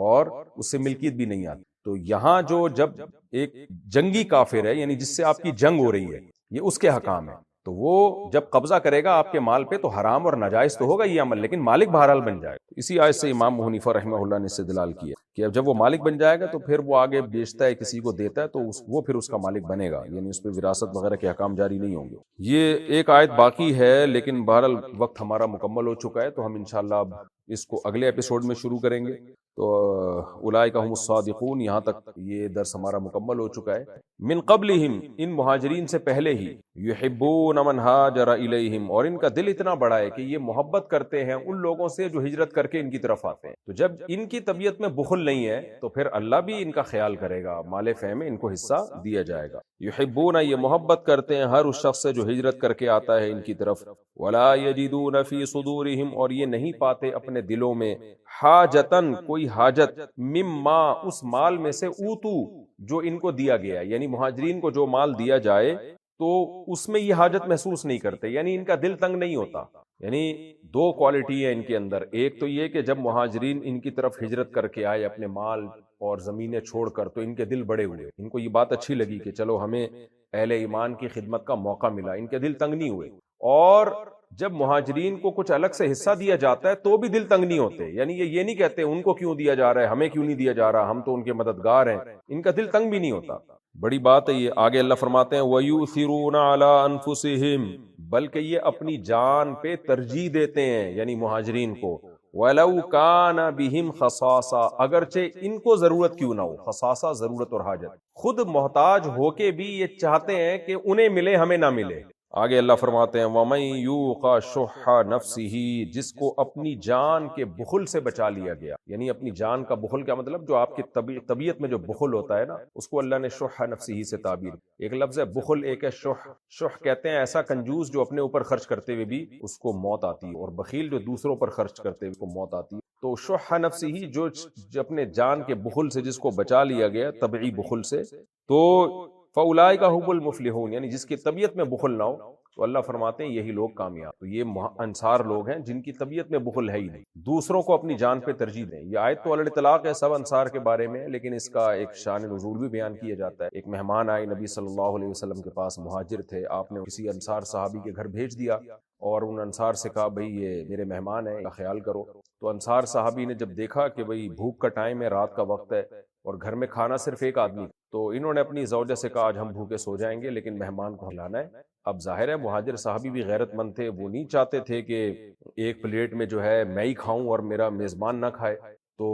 اور اس سے ملکیت بھی نہیں آتی. تو یہاں جب ایک جنگی کافر ہے، یعنی جس سے آپ کی جنگ ہو رہی ہے، یہ اس کے حکام ہے، تو وہ جب قبضہ کرے گا آپ کے مال پہ تو حرام اور ناجائز تو ہوگا یہ عمل، لیکن مالک بہرحال بن جائے گا. اسی آیت سے امام حنیفہ رحمہ اللہ نے استدلال کیا کہ اب جب وہ مالک بن جائے گا تو پھر وہ آگے بیچتا ہے، کسی کو دیتا ہے، تو وہ پھر اس کا مالک بنے گا، یعنی اس پہ وراثت وغیرہ کے احکام جاری نہیں ہوں گے. یہ ایک آیت باقی ہے، لیکن بہرحال وقت ہمارا مکمل ہو چکا ہے، تو ہم انشاءاللہ اب اس کو اگلے ایپیسوڈ میں شروع کریں گے. تو اولئک هم الصادقون، یہاں تک یہ درس ہمارا مکمل ہو چکا ہے. من قبلہم، ان مہاجرین سے پہلے ہی، یحبون من ہاجر الیہم، اور ان کا دل اتنا بڑا ہے کہ یہ محبت کرتے ہیں ان لوگوں سے جو ہجرت کر کے ان کی طرف آتے ہیں. تو جب ان کی طبیعت میں بخل نہیں ہے تو پھر اللہ بھی ان کا خیال کرے گا، مال فے میں ان کو حصہ دیا جائے گا. یحبون، یہ محبت کرتے ہیں ہر اس شخص سے جو ہجرت کر کے آتا ہے ان کی طرف. ولا یجدون فی صدورہم، اور یہ نہیں پاتے اپنے دلوں میں حاجتن، کوئی حاجت، مما، اس مال میں سے، اوتو، جو ان کو دیا گیا ہے، یعنی مہاجرین کو جو مال دیا جائے تو اس میں یہ حاجت محسوس نہیں کرتے، یعنی ان کا دل تنگ نہیں ہوتا. یعنی دو کوالٹی ہے ان کے اندر. ایک تو یہ کہ جب مہاجرین ان کی طرف ہجرت کر کے آئے اپنے مال اور زمینیں چھوڑ کر تو ان کے دل بڑے ہوئے, ان کو یہ بات اچھی لگی کہ چلو ہمیں اہل ایمان کی خدمت کا موقع ملا, ان کے دل تنگ نہیں ہوئے. اور جب مہاجرین کو کچھ الگ سے حصہ دیا جاتا ہے تو بھی دل تنگ نہیں ہوتے, یعنی یہ نہیں کہتے ان کو کیوں دیا جا رہا ہے, ہمیں کیوں نہیں دیا جا رہا, ہم تو ان کے مددگار ہیں, ان کا دل تنگ بھی نہیں ہوتا. بڑی بات ہے یہ. آگے اللہ فرماتے ہیں وَيُؤْثِرُونَ عَلَىٰ أَنفُسِهِمْ, بلکہ یہ اپنی جان پہ ترجیح دیتے ہیں, یعنی مہاجرین کو. وَلَوْ كَانَ بِهِمْ خَصَاصَةٌ, اگرچہ ان کو ضرورت کیوں نہ ہو. خصاصہ ضرورت اور حاجت, خود محتاج ہو کے بھی یہ چاہتے ہیں کہ انہیں ملے ہمیں نہ ملے. آگے اللہ فرماتے ہیں وَمَن يُوقَ شُحَّ نَفْسِهِ, جس کو اپنی جان کے بخل سے بچا لیا گیا. یعنی اپنی جان کا بخل کیا مطلب, جو آپ کی طبیعت میں جو بخل ہوتا ہے نا, اس کو اللہ نے شح نفسه سے تعبیر. ایک لفظ ہے بخل, ایک ہے شح. شح کہتے ہیں ایسا کنجوس جو اپنے اوپر خرچ کرتے ہوئے بھی اس کو موت آتی ہے, اور بخیل جو دوسروں پر خرچ کرتے ہوئے کو موت آتی ہے. تو شح نفسه جو اپنے جان کے بخل سے جس کو بچا لیا گیا, طبعی بخل سے, تو فَأُولَٰئِكَ هُمُ الْمُفْلِحُونَ, یعنی جس کی طبیعت میں بخل نہ ہو تو اللہ فرماتے ہیں یہی لوگ کامیاب. تو یہ انصار لوگ ہیں جن کی طبیعت میں بخل ہے ہی نہیں, دوسروں کو اپنی جان پہ ترجیح دیں. یہ آیت تو علی اطلاق ہے سب انصار کے بارے میں, لیکن اس کا ایک شان نزول بھی بیان کیا جاتا ہے. ایک مہمان آئے نبی صلی اللہ علیہ وسلم کے پاس, مہاجر تھے, آپ نے کسی انصار صحابی کے گھر بھیج دیا اور ان انصار سے کہا بھئی یہ میرے مہمان ہیں, کا خیال کرو. تو انصار صحابی نے جب دیکھا کہ بھئی بھوک کا ٹائم ہے, رات کا وقت ہے, اور گھر میں کھانا صرف ایک آدمی, تو انہوں نے اپنی زوجہ سے کہا آج ہم بھوکے سو جائیں گے لیکن مہمان کو کھلانا ہے. اب ظاہر ہے مہاجر صحابی بھی غیرت مند تھے, وہ نہیں چاہتے تھے کہ ایک پلیٹ میں جو ہے میں ہی کھاؤں اور میرا میزبان نہ کھائے. تو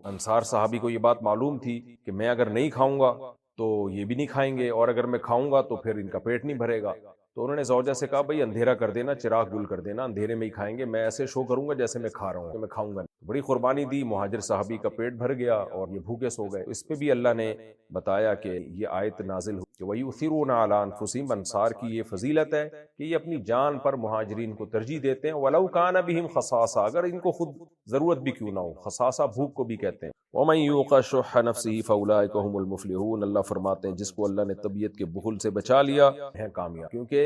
انصار صحابی کو یہ بات معلوم تھی کہ میں اگر نہیں کھاؤں گا تو یہ بھی نہیں کھائیں گے, اور اگر میں کھاؤں گا تو پھر ان کا پیٹ نہیں بھرے گا. تو انہوں نے زوجہ سے کہا بھئی اندھیرا کر دینا, چراغ گل کر دینا, اندھیرے میں ہی کھائیں گے, میں ایسے شو کروں گا جیسے میں کھا رہا ہوں, کہ میں کھاؤں گا. بڑی قربانی دی, مہاجر صحابی کا پیٹ بھر گیا اور یہ بھوکے سو گئے. اس پہ بھی اللہ نے بتایا کہ یہ آیت نازل ہوئی کہ وَيُؤْثِرُونَ عَلَىٰ أَنفُسِهِمْ, انصار کی یہ فضیلت ہے کہ یہ اپنی جان پر مہاجرین کو ترجیح دیتے ہیں. وَلَوْ كَانَ بِهِمْ خَصَاصَةٌ, اگر ان کو خود ضرورت بھی کیوں نہ ہو. خصاصہ بھوک کو بھی کہتے ہیں. وَمَن يُوقَ شُحَّ نَفْسِهِ فَأُولَٰئِكَ هُمُ الْمُفْلِحُونَ, اللہ فرماتے ہیں جس کو اللہ نے طبیعت کے بخل سے بچا لیا ہے کامیاب. کیونکہ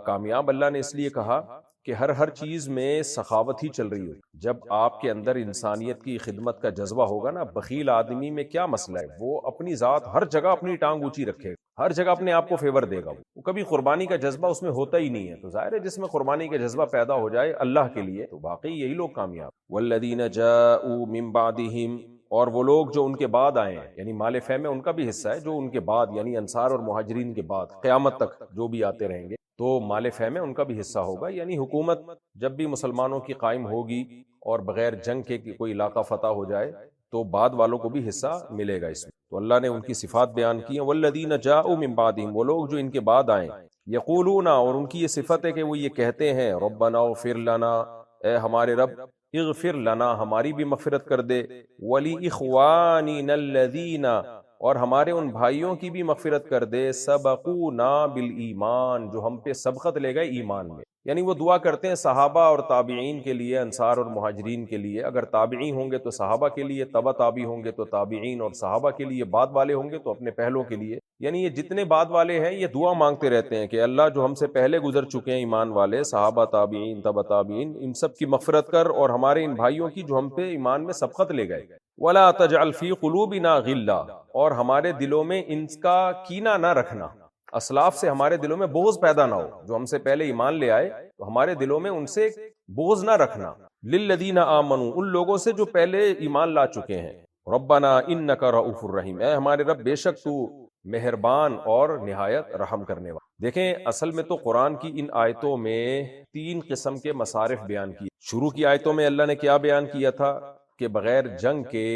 کامیاب اللہ نے اس لیے کہا کہ ہر چیز میں سخاوت ہی چل رہی ہو. جب آپ کے اندر انسانیت کی خدمت کا جذبہ ہوگا نا, بخیل آدمی میں کیا مسئلہ ہے, وہ اپنی ذات ہر جگہ اپنی ٹانگ اونچی رکھے گا, ہر جگہ اپنے آپ کو فیور دے گا, وہ کبھی قربانی کا جذبہ اس میں ہوتا ہی نہیں ہے. تو ظاہر ہے جس میں قربانی کا جذبہ پیدا ہو جائے اللہ کے لیے, تو واقعی یہی لوگ کامیاب. والذین جاءوا من بعدہم, اور وہ لوگ جو ان کے بعد آئے ہیں, یعنی مال فہ میں ان کا بھی حصہ ہے, جو ان کے بعد یعنی انصار اور مہاجرین کے بعد قیامت تک جو بھی آتے رہیں گے تو مال فہ میں ان کا بھی حصہ ہوگا. یعنی حکومت جب بھی مسلمانوں کی قائم ہوگی اور بغیر جنگ کے کوئی علاقہ فتح ہو جائے تو بعد والوں کو بھی حصہ ملے گا اس میں. تو اللہ نے ان کی صفات بیان کی ہیں. والذین جاءوا من بعدہم, وہ لوگ جو ان کے بعد آئیں, یقولون, اور ان کی یہ صفت ہے کہ وہ یہ کہتے ہیں ربنا اغفر لنا, اے ہمارے رب اغفر لنا, ہماری بھی مغفرت کر دے, ولی اخواننا الذین, اور ہمارے ان بھائیوں کی بھی مغفرت کر دے, سبقونا بالایمان, جو ہم پہ سبقت لے گئے ایمان میں. یعنی وہ دعا کرتے ہیں صحابہ اور تابعین کے لیے, انصار اور مہاجرین کے لیے. اگر تابعین ہوں گے تو صحابہ کے لیے, تبع تابعی ہوں گے تو تابعین اور صحابہ کے لیے, بعد والے ہوں گے تو اپنے پہلوں کے لیے. یعنی یہ جتنے بعد والے ہیں یہ دعا مانگتے رہتے ہیں کہ اللہ جو ہم سے پہلے گزر چکے ہیں ایمان والے, صحابہ, تابعین, تبع تابعین, ان سب کی مغفرت کر, اور ہمارے ان بھائیوں کی جو ہم پہ ایمان میں سبقت لے گئے. وَلَا تَجْعَلْ فِي قُلُوبِنَا غِلًّا, اور ہمارے دلوں میں ان کا کینہ نہ رکھنا, اسلاف سے ہمارے دلوں میں بغض پیدا نہ ہو. جو ہم سے پہلے ایمان لے آئے تو ہمارے دلوں میں ان سے بغض نہ رکھنا. لِلَّذِينَ آمَنُوا, ان لوگوں سے جو پہلے ایمان لا چکے ہیں. رَبَّنَا إِنَّكَ رَءُوفٌ الرَّحِيمٌ, اے ہمارے رب بے شک تو مہربان اور نہایت رحم کرنے والا. دیکھیں اصل میں تو قرآن کی ان آیتوں میں 3 قسم کے مصارف بیان کیے. شروع کی آیتوں میں اللہ نے کیا بیان کیا تھا کہ بغیر جنگ کے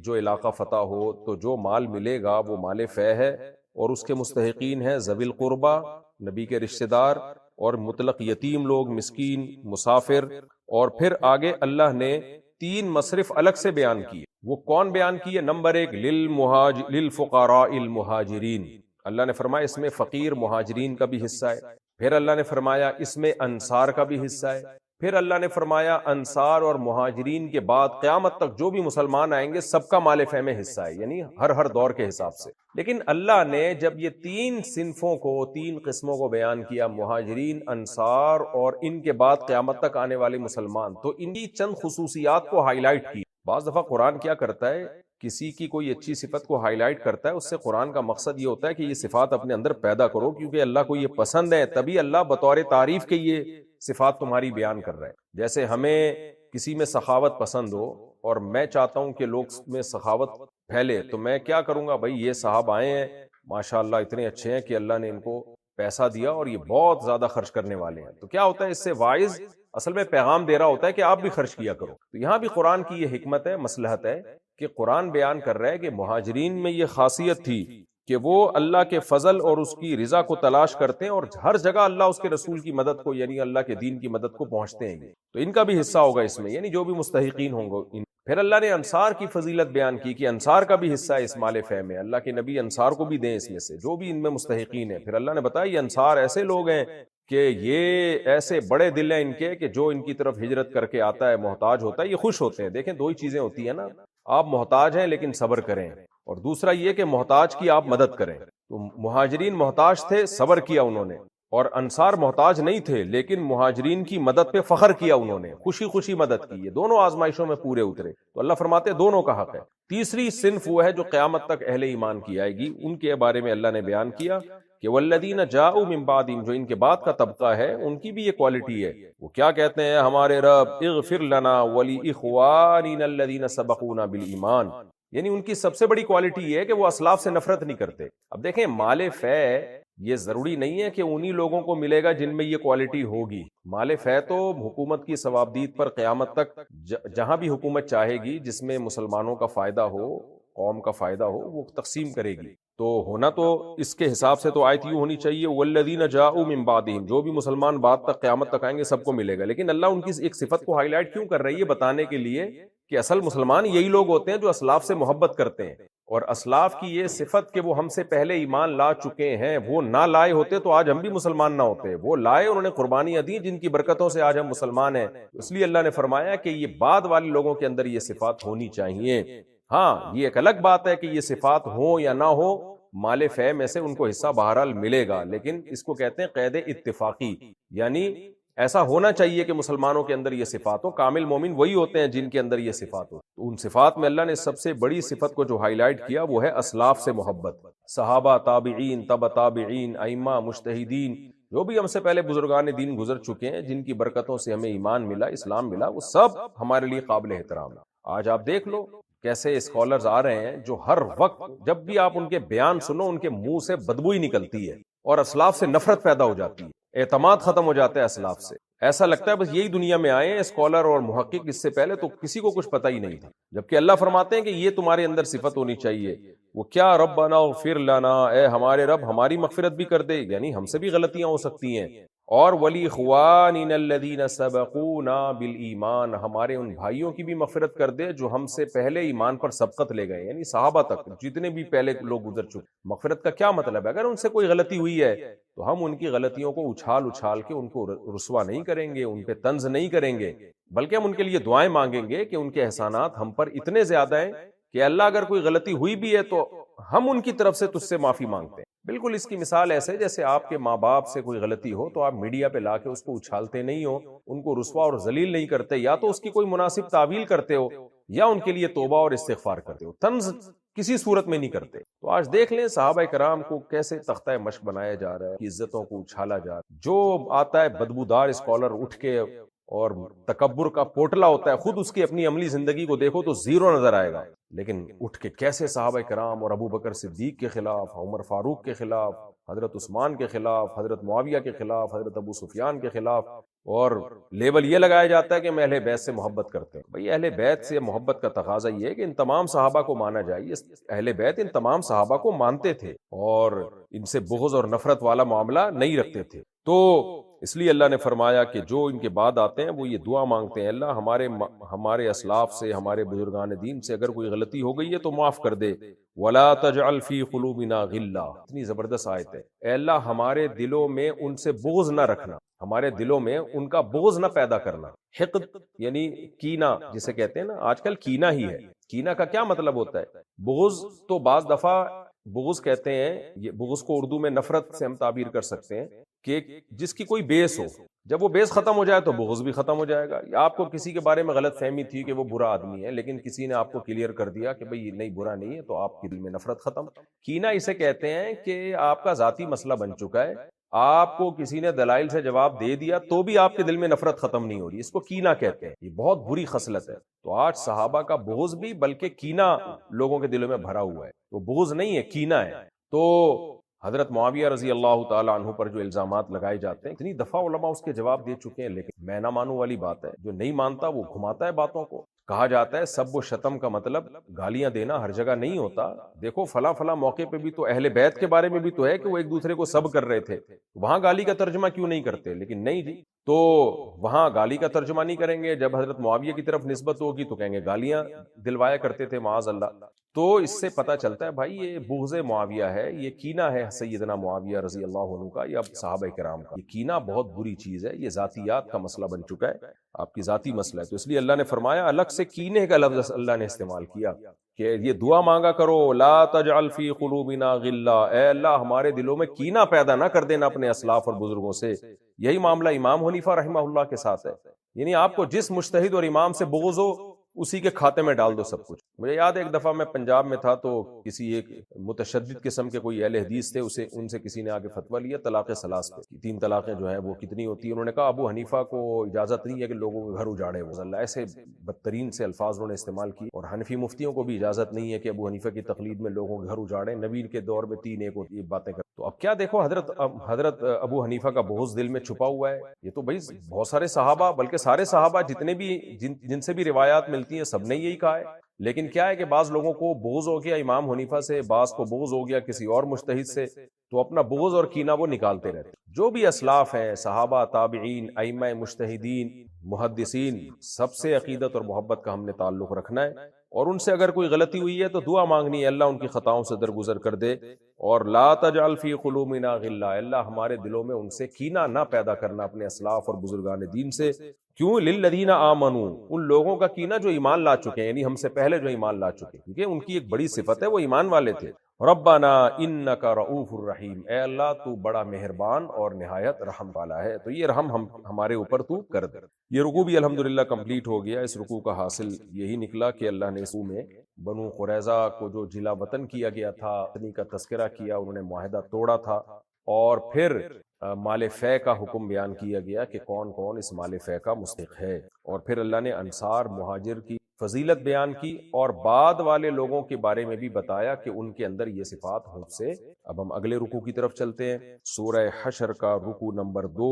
جو علاقہ فتح ہو تو جو مال ملے گا وہ مال فہ ہے, اور اس کے مستحقین ہیں ذوی القربہ, نبی کے رشتہ دار, اور مطلق یتیم لوگ, مسکین, مسافر. اور پھر آگے اللہ نے 3 مصرف الگ سے بیان کیے. وہ کون بیان کیے؟ نمبر 1 للفقراء المہاجرین, اللہ نے فرمایا اس میں فقیر مہاجرین کا بھی حصہ ہے. پھر اللہ نے فرمایا اس میں انصار کا بھی حصہ ہے. پھر اللہ نے فرمایا انصار اور مہاجرین کے بعد قیامت تک جو بھی مسلمان آئیں گے سب کا مال فہ میں حصہ ہے، یعنی ہر دور کے حساب سے۔ لیکن اللہ نے جب یہ تین صنفوں کو، تین قسموں کو بیان کیا، مہاجرین، انصار اور ان کے بعد قیامت تک آنے والے مسلمان، تو ان کی چند خصوصیات کو ہائی لائٹ کی۔ بعض دفعہ قرآن کیا کرتا ہے، کسی کی کوئی اچھی صفت کو ہائی لائٹ کرتا ہے، اس سے قرآن کا مقصد یہ ہوتا ہے کہ یہ صفات اپنے اندر پیدا کرو، کیونکہ اللہ کو یہ پسند ہے، تبھی اللہ بطور تعریف کے یہ صفات تمہاری بیان کر رہا ہے۔ جیسے ہمیں کسی میں سخاوت پسند ہو اور میں چاہتا ہوں کہ لوگ میں سخاوت پھیلے، تو میں کیا کروں گا؟ بھائی یہ صاحب آئے ہیں ماشاءاللہ اتنے اچھے ہیں کہ اللہ نے ان کو پیسہ دیا اور یہ بہت زیادہ خرچ کرنے والے ہیں، تو کیا ہوتا ہے اس سے واعظ اصل میں پیغام دے رہا ہوتا ہے کہ آپ بھی خرچ کیا کرو۔ تو یہاں بھی قرآن کی یہ حکمت ہے، مصلحت ہے کہ قرآن بیان کر رہا ہے کہ مہاجرین میں یہ خاصیت تھی کہ وہ اللہ کے فضل اور اس کی رضا کو تلاش کرتے ہیں اور ہر جگہ اللہ اس کے رسول کی مدد کو، یعنی اللہ کے دین کی مدد کو پہنچتے ہیں، تو ان کا بھی حصہ ہوگا اس میں، یعنی جو بھی مستحقین ہوں گے۔ پھر اللہ نے انصار کی فضیلت بیان کی کہ انصار کا بھی حصہ ہے اس مال فہ میں، اللہ کے نبی انصار کو بھی دیں اس میں سے جو بھی ان میں مستحقین ہیں۔ پھر اللہ نے بتایا یہ انصار ایسے لوگ ہیں کہ یہ ایسے بڑے دل ہیں ان کے کہ جو ان کی طرف ہجرت کر کے آتا ہے، محتاج ہوتا ہے، یہ خوش ہوتے ہیں۔ دیکھیں دو ہی چیزیں ہوتی ہیں نا، آپ محتاج ہیں لیکن صبر کریں، اور دوسرا یہ کہ محتاج کی آپ مدد کریں۔ تو مہاجرین محتاج تھے، صبر کیا انہوں نے، اور انصار محتاج نہیں تھے لیکن مہاجرین کی مدد پہ فخر کیا انہوں نے، خوشی خوشی مدد کی، یہ دونوں آزمائشوں میں پورے اترے۔ تو اللہ فرماتے دونوں کا حق ہے۔ تیسری صنف وہ ہے جو قیامت تک اہل ایمان کی آئے گی، ان کے بارے میں اللہ نے بیان کیا کہ والذین جاءوا من بعدہم، جو ان کے بعد کا طبقہ ہے ان کی بھی یہ کوالٹی ہے۔ وہ کیا کہتے ہیں؟ ہمارے رب اغفر لنا ولاخواننا الذین سبقونا بالایمان، یعنی ان کی سب سے بڑی کوالٹی یہ ہے کہ وہ اسلاف سے نفرت نہیں کرتے۔ اب دیکھیں مال فہ یہ ضروری نہیں ہے کہ انہی لوگوں کو ملے گا جن میں یہ کوالٹی ہوگی۔ مال فہ تو حکومت کی ثوابدید پر قیامت تک جہاں بھی حکومت چاہے گی جس میں مسلمانوں کا فائدہ ہو، قوم کا فائدہ ہو، وہ تقسیم کرے گی۔ تو ہونا تو اس کے حساب سے تو آیت یوں ہونی چاہیے والذین جاءوا من بعدہم، جو بھی مسلمان بعد تک قیامت تک آئیں گے سب کو ملے گا۔ لیکن اللہ ان کی ایک صفت کو ہائی لائٹ کیوں کر رہی ہے؟ بتانے کے لیے کہ اصل مسلمان یہی لوگ ہوتے ہیں جو اسلاف سے محبت کرتے ہیں، اور اسلاف کی یہ صفت کہ وہ ہم سے پہلے ایمان لا چکے ہیں، وہ نہ لائے ہوتے تو آج ہم بھی مسلمان نہ ہوتے، وہ لائے، انہوں نے قربانیاں دی جن کی برکتوں سے آج ہم مسلمان ہیں۔ اس لیے اللہ نے فرمایا کہ یہ بعد والے لوگوں کے اندر یہ صفات ہونی چاہیے۔ ہاں یہ ایک الگ بات ہے کہ یہ صفات ہوں یا نہ ہو، مال فہ میں سے ان کو حصہ بہرحال ملے گا، لیکن اس کو کہتے ہیں قید اتفاقی، یعنی ایسا ہونا چاہیے کہ مسلمانوں کے اندر یہ صفات ہو۔ کامل مومن وہی ہوتے ہیں جن کے اندر یہ صفات ہو۔ تو ان صفات میں اللہ نے سب سے بڑی صفت کو جو ہائی لائٹ کیا وہ ہے اسلاف سے محبت۔ صحابہ، تابعین، تبع تابعین، ائمہ، مجتہدین، جو بھی ہم سے پہلے بزرگان دین گزر چکے ہیں جن کی برکتوں سے ہمیں ایمان ملا، اسلام ملا، وہ سب ہمارے لیے قابل احترام ہے۔ آج آپ دیکھ لو کیسے اسکالرز آ رہے ہیں جو ہر وقت جب بھی آپ ان کے بیان سنو ان کے منہ سے بدبو ہی نکلتی ہے اور اسلاف سے نفرت پیدا ہو جاتی ہے، اعتماد ختم ہو جاتا ہے اسلاف سے۔ ایسا لگتا ہے بس یہی دنیا میں آئے ہیں اسکالر اور محقق، اس سے پہلے تو کسی کو کچھ پتہ ہی نہیں تھا، جبکہ اللہ فرماتے ہیں کہ یہ تمہارے اندر صفت ہونی چاہیے۔ وہ کیا؟ ربنا اغفر لنا، اے ہمارے رب ہماری مغفرت بھی کر دے، یعنی ہم سے بھی غلطیاں ہو سکتی ہیں، اور ولاخواننا الذین سبقونا بالایمان، ہمارے ان بھائیوں کی بھی مغفرت کر دے جو ہم سے پہلے ایمان پر سبقت لے گئے، یعنی صحابہ تک جتنے بھی پہلے لوگ گزر چکے۔ مغفرت کا کیا مطلب ہے؟ اگر ان سے کوئی غلطی ہوئی ہے تو ہم ان کی غلطیوں کو اچھال اچھال کے ان کو رسوا نہیں کریں گے، ان پہ طنز نہیں کریں گے، بلکہ ہم ان کے لیے دعائیں مانگیں گے کہ ان کے احسانات ہم پر اتنے زیادہ ہیں کہ اللہ اگر کوئی غلطی ہوئی بھی ہے تو ہم ان کی طرف سے تجھ سے معافی مانگتے ہیں۔ بالکل اس کی مثال ایسے جیسے آپ کے ماں باپ سے کوئی غلطی ہو تو آپ میڈیا پہ لا کے اس کو اچھالتے نہیں ہو، ان کو رسوا اور ذلیل نہیں کرتے، یا تو اس کی کوئی مناسب تعویل کرتے ہو یا ان کے لیے توبہ اور استغفار کرتے ہو، طنز کسی صورت میں نہیں کرتے۔ تو آج دیکھ لیں صحابہ کرام کو کیسے تختہ مشق بنایا جا رہا ہے، عزتوں کو اچھالا جا رہا ہے۔ جو آتا ہے بدبودار اسکالر اٹھ کے اور تکبر کا پوٹلا ہوتا ہے، خود اس کی اپنی عملی زندگی کو دیکھو تو زیرو نظر آئے گا، لیکن اٹھ کے کیسے صحابہ کرام اور ابو بکر صدیق کے خلاف، عمر فاروق کے خلاف، حضرت عثمان کے خلاف، حضرت معاویہ کے خلاف، حضرت ابو سفیان کے خلاف، اور لیبل یہ لگایا جاتا ہے کہ ہم اہل بیت سے محبت کرتے ہیں۔ بھئی اہل بیت سے محبت کا تقاضا یہ ہے کہ ان تمام صحابہ کو مانا جائے، اہل بیت ان تمام صحابہ کو مانتے تھے اور ان سے بغض اور نفرت والا معاملہ نہیں رکھتے تھے۔ تو اس لیے اللہ نے فرمایا کہ جو ان کے بعد آتے ہیں وہ یہ دعا مانگتے ہیں، اللہ ہمارے اسلاف سے، ہمارے بزرگان دین سے اگر کوئی غلطی ہو گئی ہے تو معاف کر دے، وَلَا تَجْعَلْ فِي قُلُوبِنَا غِلًّا، اتنی زبردست آیت ہے، اے اللہ ہمارے دلوں میں ان سے بغض نہ رکھنا، ہمارے دلوں میں ان کا بغض نہ پیدا کرنا. حقد یعنی کینہ جسے کہتے ہیں نا، آج کل کینہ ہی ہے. کینہ کا کیا مطلب ہوتا ہے؟ بغض تو بعض دفعہ بغض کہتے ہیں، یہ بغض کو اردو میں نفرت سے ہم تعبیر کر سکتے ہیں کہ جس کی کوئی بیس ہو، جب وہ بیس ختم ہو جائے تو بغض بھی ختم ہو جائے گا. یا آپ کو کسی کے بارے میں غلط فہمی تھی کہ وہ برا آدمی ہے، لیکن کسی نے آپ کو کلیئر کر دیا کہ بھئی نہیں برا نہیں ہے، تو آپ کے دل میں نفرت ختم. کینہ اسے کہتے ہیں کہ آپ کا ذاتی مسئلہ بن چکا ہے، آپ کو کسی نے دلائل سے جواب دے دیا تو بھی آپ کے دل میں نفرت ختم نہیں ہو رہی، اس کو کینہ کہتے ہیں. یہ بہت بری خصلت ہے. تو آج صحابہ کا بغض بھی بلکہ کینہ لوگوں کے دلوں میں بھرا ہوا ہے. وہ بغض نہیں ہے، کینہ ہے. تو حضرت معاویہ رضی اللہ تعالی عنہ پر جو الزامات لگائے جاتے ہیں، اتنی دفعہ علماء اس کے جواب دے چکے ہیں، لیکن میں نہ مانوں والی بات ہے. جو نہیں مانتا وہ گھماتا ہے باتوں کو. کہا جاتا ہے سب و شتم کا مطلب گالیاں دینا ہر جگہ نہیں ہوتا. دیکھو فلاں فلاں موقع پہ بھی تو اہل بیت کے بارے میں بھی تو ہے کہ وہ ایک دوسرے کو سب کر رہے تھے، وہاں گالی کا ترجمہ کیوں نہیں کرتے؟ لیکن نہیں جی، تو وہاں گالی کا ترجمہ نہیں کریں گے. جب حضرت معاویہ کی طرف نسبت ہوگی تو کہیں گے گالیاں دلوایا کرتے تھے معاذ اللہ. تو اس سے پتہ چلتا ہے بھائی یہ بغض معاویہ ہے، یہ کینہ ہے سیدنا معاویہ رضی اللہ عنہ کا یا صحابہ کرام کا. یہ کینہ بہت بری چیز ہے، یہ ذاتیات کا مسئلہ بن چکا ہے، آپ کی ذاتی مسئلہ ہے. تو اس لیے اللہ نے فرمایا، الگ سے کینے کا لفظ اللہ نے استعمال کیا کہ یہ دعا مانگا کرو، لا تجعل فی قلوبنا غلا، اے اللہ ہمارے دلوں میں کینہ پیدا نہ کر دینا اپنے اسلاف اور بزرگوں سے. یہی معاملہ امام حنیفہ رحمہ اللہ کے ساتھ ہے. یعنی آپ کو جس مجتہد اور امام سے بغض ہو اسی کے کھاتے میں ڈال دو سب کچھ. مجھے یاد ہے ایک دفعہ میں پنجاب میں تھا تو کسی ایک متشدد قسم کے کوئی اہل حدیث تھے، ان سے کسی نے آ کے فتویٰ لیا طلاق ثلاث پہ، 3 طلاقیں جو ہیں وہ کتنی ہوتی ہیں. انہوں نے کہا ابو حنیفہ کو اجازت نہیں ہے کہ لوگوں کے گھر اجاڑے. اللہ ایسے بدترین سے الفاظ انہوں نے استعمال کی. اور حنفی مفتیوں کو بھی اجازت نہیں ہے کہ ابو حنیفہ کی تقلید میں لوگوں کے گھر اجاڑے. نبی کے دور میں 3 ایک ہوتی باتیں کر. تو اب کیا دیکھو حضرت ابو حنیفہ کا بغض دل میں چھپا ہوا ہے. یہ تو بھائی بہت سارے صحابہ، بلکہ سارے صحابہ جتنے بھی جن سے بھی روایات ملتی ہیں سب نے یہی کہا ہے. لیکن کیا ہے کہ بعض لوگوں کو بغض ہو گیا امام حنیفہ سے، بعض کو بغض ہو گیا کسی اور مجتہد سے، تو اپنا بغض اور کینہ وہ نکالتے رہتے. جو بھی اسلاف ہیں، صحابہ، تابعین، ائمہ مجتہدین، محدثین، سب سے عقیدت اور محبت کا ہم نے تعلق رکھنا ہے. اور ان سے اگر کوئی غلطی ہوئی ہے تو دعا مانگنی ہے اللہ ان کی خطاؤں سے درگزر کر دے. اور لا تجعل فی قلوبنا غلا، اللہ ہمارے دلوں میں ان سے کینہ نہ پیدا کرنا اپنے اسلاف اور بزرگان دین سے. کیوں؟ للذین آمنوا، ان لوگوں کا کینہ جو ایمان لا چکے ہیں، یعنی ہم سے پہلے جو ایمان لا چکے ہیں، کیونکہ ان کی ایک بڑی صفت ہے وہ ایمان والے تھے. ربنا انک رؤوف الرحیم، اے اللہ تو بڑا مہربان اور نہایت رحم والا ہے، تو یہ رحم ہمارے اوپر تو کر دے. یہ رکوع بھی الحمدللہ کمپلیٹ ہو گیا. اس رکوع کا حاصل یہی نکلا کہ اللہ نے اس میں بنو قریظہ کو جو جلا وطن کیا گیا تھا، اتنی کا تذکرہ کیا، انہوں نے معاہدہ توڑا تھا، اور پھر مال فے کا حکم بیان کیا گیا کہ کون کون اس مال فے کا مستحق ہے. اور پھر اللہ نے انصار مہاجر کی فضیلت بیان کی، اور بعد والے لوگوں کے بارے میں بھی بتایا کہ ان کے اندر یہ صفات ہوں سے. اب ہم اگلے رکوع کی طرف چلتے ہیں. سورہ حشر کا رکوع نمبر 2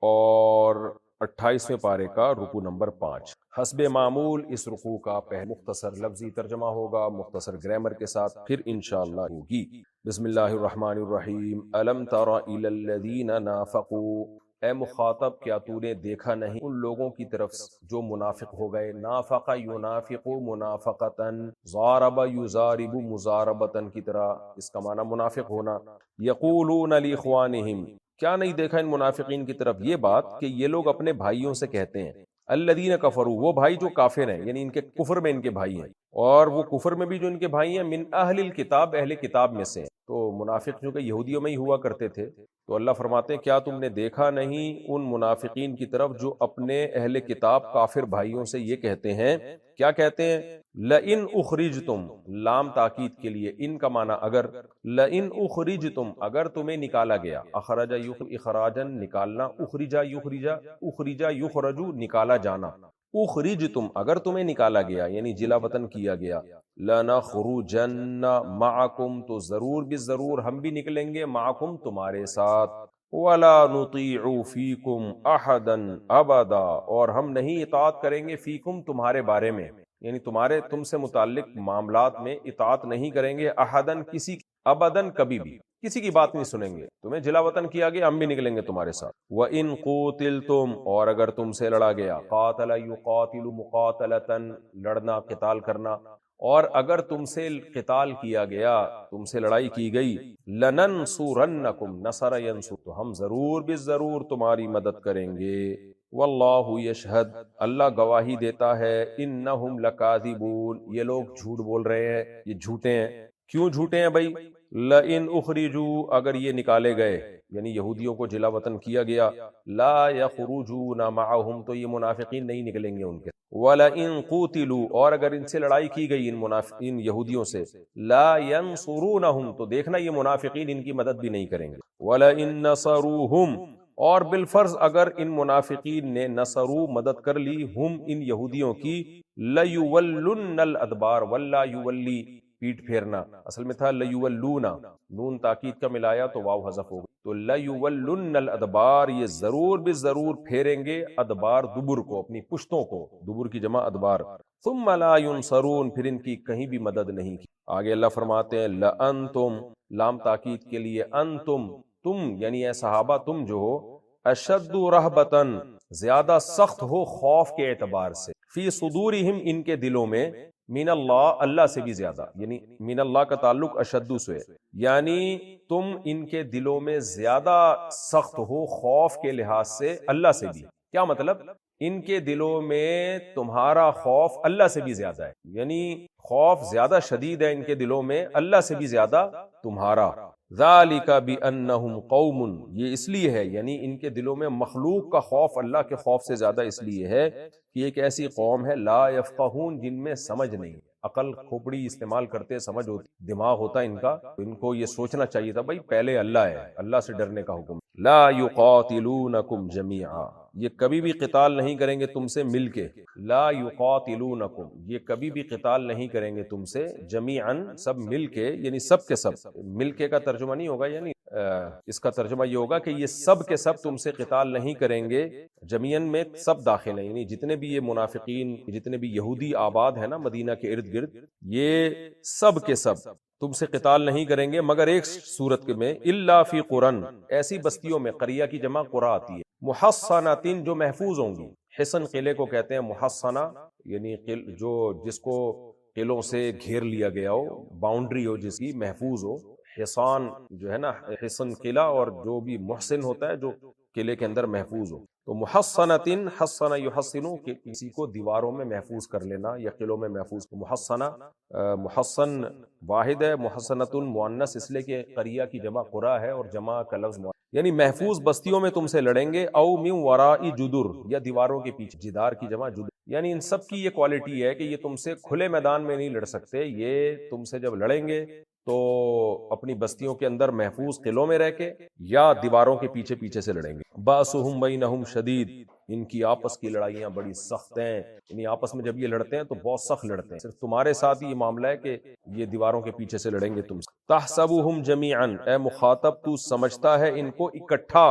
اور 28ویں پارے کا رکوع نمبر 5. حسب معمول اس رکوع کا پہلے مختصر لفظی ترجمہ ہوگا مختصر گرامر کے ساتھ، پھر انشاءاللہ ہوگی. بسم اللہ الرحمن الرحیم. الم تر الی الذین نافقوا، اے مخاطب کیا تو نے دیکھا نہیں ان لوگوں کی طرف جو منافق ہو گئے. نافق ینافق منافقتا، ضارب یضارب مضاربتا کی طرح اس کا معنی منافق ہونا. یقولون لاخوانہم، کیا نہیں دیکھا ان منافقین کی طرف یہ بات کہ یہ لوگ اپنے بھائیوں سے کہتے ہیں، الذین کفروا، وہ بھائی جو کافر ہیں، یعنی ان کے کفر میں ان کے بھائی ہیں، اور وہ کفر میں بھی جو ان کے بھائی ہیں، من اہل الکتاب، اہل کتاب میں سے ہیں. تو منافق جو کہ یہودیوں میں ہی ہوا کرتے تھے. تو اللہ فرماتے ہیں کیا تم نے دیکھا نہیں ان منافقین کی طرف جو اپنے اہل کتاب کافر بھائیوں سے یہ کہتے ہیں. کیا کہتے ہیں؟ لئن اخرجتم، لام تاکید کے لیے، ان کا معنی اگر، لئن اخرجتم، اگر تمہیں نکالا گیا، اخرج اخراجا نکالنا، اخرجا یخرجا، اخرجا یخرجو نکالا جانا، اخرجتم اگر تمہیں نکالا گیا یعنی جلا وطن کیا گیا، لنخرجن معکم، تو ضرور بھی ضرور ہم بھی نکلیں گے، معکم تمہارے ساتھ، ولا نطیع فیکم احدا ابدا، اور ہم نہیں اطاعت کریں گے فیکم تمہارے بارے میں، یعنی تم سے متعلق معاملات میں اطاعت نہیں کریں گے، احدن کسی، ابدن کبھی بھی کسی کی بات نہیں سنیں گے. تمہیں جلا وطن کیا گیا ہم بھی نکلیں گے تمہارے ساتھ. وَإِن قُوتِلْتُمْ، اور اگر تم سے لڑا گیا، قاتل یقاتل مقاتلتاً، لڑنا قتال کرنا، اور اگر تم سے قتال کیا گیا، تم سے لڑائی کی گئی، لننصرنکم نصر ینصر، تو ہم ضرور بالضرور تمہاری مدد کریں گے، واللہ یشہد، اللہ گواہی دیتا ہے، انہم لکاذبون، یہ لوگ جھوٹ بول رہے ہیں، یہ جھوٹے ہیں۔ کیوں جھوٹے ہیں بھائی؟ لئن اخرجوا، اگر یہ نکالے گئے، یعنی یہودیوں کو جلا وطن کیا گیا، لا یخرجون معہم، تو یہ منافقین نہیں نکلیں گے ان کے، وَلَئِن قُوتِلُوا، اور اگر ان سے لڑائی کی گئی ان یہودیوں سے، لا ينصرونہم، تو دیکھنا یہ منافقین ان کی مدد بھی نہیں کریں گے، وَلَئِن نَصَرُوهُمْ، اور بالفرض اگر ان منافقین نے نصرو مدد کر لی، ہم ان یہودیوں کی، لَيُوَلُّنَّ الْأَدْبَارَ، وَلَّا يُوَلِّي، پیٹ پھیرنا، اصل میں تھا لَيُوَلُّونَ، نون تاکید کا ملایا تو واو حذف ہو گئی، تو لَيُوَلُّنَّ الْأَدْبَارَ، یہ ضرور بالضرور پھیریں گے ادبار، دبر کو، اپنی پشتوں کو، دبر کی جمع ادبار، ثم لا ينصرون، پھر ان کی کہیں بھی مدد نہیں کی۔ آگے اللہ فرماتے ہیں لَأَنْتُمْ، لام تاکید کے لیے، انتم، تم یعنی اے صحابہ تم جو ہو، اشد رہبتن، زیادہ سخت ہو خوف کے اعتبار سے، فی صدورہم، ان کے دلوں میں، من اللہ، اللہ سے بھی زیادہ، یعنی من اللہ کا تعلق اشد سے، یعنی تم ان کے دلوں میں زیادہ سخت ہو خوف کے لحاظ سے اللہ سے بھی۔ کیا مطلب؟ ان کے دلوں میں تمہارا خوف اللہ سے بھی زیادہ ہے، یعنی خوف زیادہ شدید ہے ان کے دلوں میں اللہ سے بھی زیادہ تمہارا۔ ذالک بانہم قوم، یہ اس لیے ہے، یعنی ان کے دلوں میں مخلوق کا خوف اللہ کے خوف سے زیادہ اس لیے ہے کہ ایک ایسی قوم ہے، لا یفقہون، جن میں سمجھ نہیں، عقل کھوپڑی استعمال کرتے، سمجھ ہوتی، دماغ ہوتا ان کا، تو ان کو یہ سوچنا چاہیے تھا بھائی پہلے اللہ ہے، اللہ سے ڈرنے کا حکم۔ لا یقاتلونکم جمیعا، یہ کبھی بھی قتال نہیں کریں گے تم سے مل کے، لا یقاتلونکم، یہ کبھی بھی قتال نہیں کریں گے تم سے، جمیعاً، سب مل کے، یعنی سب کے سب، مل کے کا ترجمہ نہیں ہوگا، یعنی اس کا ترجمہ یہ ہوگا کہ یہ سب کے سب تم سے قتال نہیں کریں گے، جمیعاً میں سب داخل ہیں، یعنی جتنے بھی یہ منافقین، جتنے بھی یہودی آباد ہیں نا مدینہ کے ارد گرد، یہ سب کے سب تم سے قتال نہیں کریں گے، مگر ایک صورت میں، الا فی قرن، ایسی بستیوں میں، قریہ کی جمع قرى آتی ہے، محصنۃ، جو محفوظ ہوں گی، حصن قلعے کو کہتے ہیں، محصنہ یعنی جو جس کو قلعوں سے گھیر لیا گیا ہو، باؤنڈری ہو جس کی، محفوظ ہو، حصان جو ہے نا، حصن قلعہ، اور جو بھی محسن ہوتا ہے جو قلعے کے اندر محفوظ ہو، تو محصنۃ، حصن یحصن، کہ کسی کو دیواروں میں محفوظ کر لینا یا قلعوں میں محفوظ، محصنہ، محصن واحد ہے، محصنۃ مؤنث اس لیے کہ قریہ کی جمع قرى ہے اور جمع کا لفظ یعنی محفوظ بستیوں میں تم سے لڑیں گے، او من وراء جدر، یا دیواروں کے پیچھے، جدار کی جمع جدر، یعنی ان سب کی یہ کوالٹی ہے کہ یہ تم سے کھلے میدان میں نہیں لڑ سکتے، یہ تم سے جب لڑیں گے تو اپنی بستیوں کے اندر محفوظ قلعوں میں رہ کے یا دیواروں کے پیچھے پیچھے سے لڑیں گے۔ باسہم بینہم شدید، ان کی آپس کی لڑائیاں بڑی سخت ہیں، یعنی آپس میں جب یہ لڑتے ہیں تو بہت سخت لڑتے ہیں، صرف تمہارے ساتھ ہی یہ معاملہ ہے کہ یہ دیواروں کے پیچھے سے لڑیں گے تم سے۔ تحسبہم جمیعا، اے مخاطب تو سمجھتا ہے ان کو اکٹھا،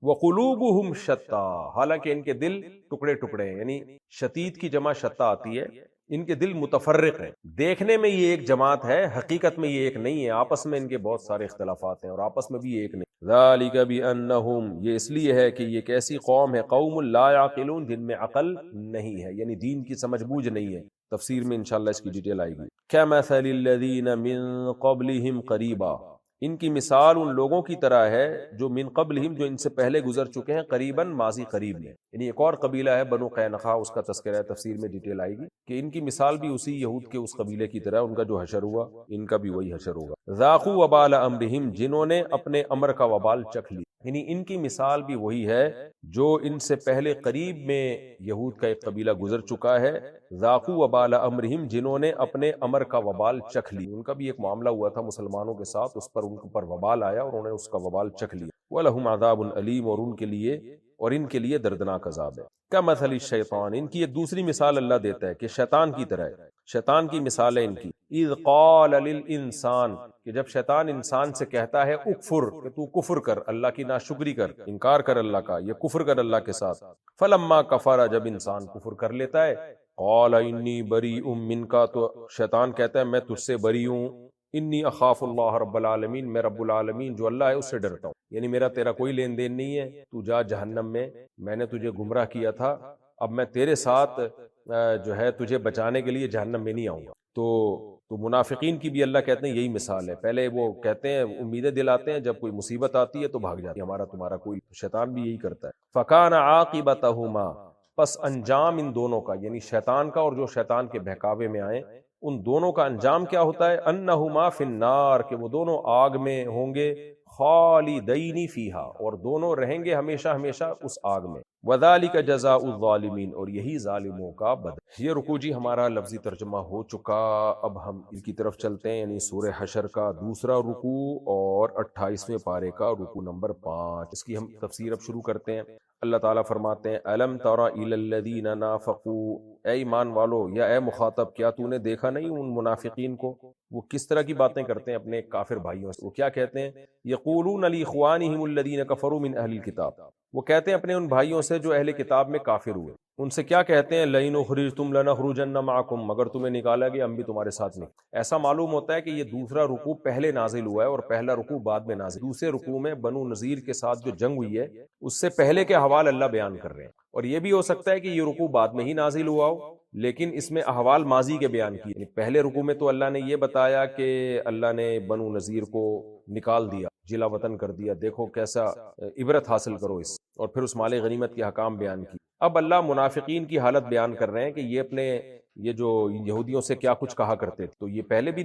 وقلوبہم شتیٰ، حالانکہ ان کے دل ٹکڑے ٹکڑے ہیں، یعنی شتیت کی جمع شتیٰ آتی ہے، ان کے دل متفرق ہیں، دیکھنے میں یہ ایک جماعت ہے، حقیقت میں یہ ایک نہیں ہے، آپس میں ان کے بہت سارے اختلافات ہیں اور آپس میں بھی یہ ایک نہیں۔ ذالک بانہم، یہ اس لیے ہے کہ یہ ایک ایسی قوم ہے، قوم لا یعقلون، جن میں عقل نہیں ہے، یعنی دین کی سمجھ بوجھ نہیں ہے، تفسیر میں انشاءاللہ اس کی ڈیٹیل آئے گی۔ کمثل الذین من قبلہم قریبا، ان کی مثال ان لوگوں کی طرح ہے جو من قبلہم، جو ان سے پہلے گزر چکے ہیں، قریباً ماضی قریب میں، یعنی ایک اور قبیلہ ہے بنو قینقاع، اس کا تذکرہ ہے، تفسیر میں ڈیٹیل آئے گی کہ ان کی مثال بھی اسی یہود کے اس قبیلے کی طرح، ان کا جو حشر ہوا ان کا بھی وہی حشر ہوگا۔ ذاقوا وبال امرہم، جنہوں نے اپنے امر کا وبال چکھ لی، یعنی ان کی مثال بھی وہی ہے جو ان سے پہلے قریب میں یہود کا ایک قبیلہ گزر چکا ہے، ذاقوا وبال امرہم، جنہوں نے اپنے امر کا وبال چکھ لی، ان کا بھی ایک معاملہ ہوا تھا مسلمانوں کے ساتھ، اس پر ان پر وبال آیا اور انہوں نے اس کا وبال چکھ لیا، وَلَهُمْ عَذَابٌ أَلِيمٌ، اور ان کے لیے دردناک عذاب ہے۔ کمثل الشیطان، ان کی ایک دوسری مثال اللہ دیتا ہے کہ شیطان کی طرح ہے، شیطان کی مثال ہے ان کی، اذ قال للانسان، کہ جب شیطان انسان سے کہتا ہے اکفر، کہ تو کفر کر، اللہ کی ناشکری کر، انکار کر اللہ کا، یہ کفر کر اللہ کے ساتھ، فلما کفر، جب انسان کفر کر لیتا ہے، قال انی بریء منک، تو شیطان کہتا ہے میں تجھ سے بری ہوں، انی اخاف اللہ رب العالمین، میں رب العالمین جو اللہ ہے اس سے ڈرتا ہوں، یعنی میرا تیرا کوئی لین دین نہیں ہے، تو جا جہنم میں نے تجھے گمراہ کیا تھا، اب میں تیرے ساتھ جو ہے تجھے بچانے کے لیے جہنم میں نہیں آؤں گا۔ تو منافقین کی بھی اللہ کہتے ہیں یہی مثال ہے، پہلے وہ کہتے ہیں امیدیں دلاتے ہیں، جب کوئی مصیبت آتی ہے تو بھاگ جاتی ہے، ہمارا تمہارا کوئی، شیطان بھی یہی کرتا ہے۔ فَكَانَ عَاقِبَتَهُمَا، پس انجام ان دونوں کا، یعنی شیطان کا اور جو شیطان کے بہکاوے میں آئے، ان دونوں کا انجام کیا ہوتا ہے؟ انہما فی النار، کہ وہ دونوں آگ میں ہوں گے، خالدین فیہا، اور دونوں رہیں گے ہمیشہ ہمیشہ اس آگ میں، وذالک جزاء الظالمین، اور یہی ظالموں کا بدلہ۔ یہ رکوع جی ہمارا لفظی ترجمہ ہو چکا، اب ہم ان کی طرف چلتے ہیں، یعنی سورہ حشر کا دوسرا رکوع اور 28ویں پارے کا رکوع نمبر 5، اس کی ہم تفسیر اب شروع کرتے ہیں۔ اللہ تعالیٰ فرماتے ہیں الم تر الی الذین نافقوا، اے ایمان والو یا اے مخاطب، کیا تو نے دیکھا نہیں ان منافقین کو، وہ کس طرح کی باتیں کرتے ہیں اپنے کافر بھائیوں سے، وہ کیا کہتے ہیں؟ یقولون لاخوانہم الذین کفروا من اہل الکتاب، وہ کہتے ہیں اپنے ان بھائیوں سے جو اہل کتاب میں کافر ہوئے، ان سے کیا کہتے ہیں؟ لئن اخرجتم لنخرجن معکم، اگر تمہیں نکالا گیا ہم بھی تمہارے ساتھ نہیں۔ ایسا معلوم ہوتا ہے کہ یہ دوسرا رکوع پہلے نازل ہوا ہے اور پہلا رکوع بعد میں نازل۔ دوسرے رکوع میں بنو نذیر کے ساتھ جو جنگ ہوئی ہے اس سے پہلے کے احوال اللہ بیان کر رہے ہیں، اور یہ بھی ہو سکتا ہے کہ یہ رکوع بعد میں ہی نازل ہوا ہو، لیکن اس میں احوال ماضی کے بیان کیے، یعنی پہلے رکوع میں تو اللہ نے یہ بتایا کہ اللہ نے بنو نذیر کو نکال دیا، جلا وطن کر دیا، دیکھو کیسا عبرت حاصل کرو اس، اور پھر اس مال غنیمت کے حکام بیان کی۔ اب اللہ منافقین کی حالت بیان کر رہے ہیں کہ یہ اپنے یہ جو یہودیوں سے کیا کچھ کہا کرتے تھے، تو یہ پہلے بھی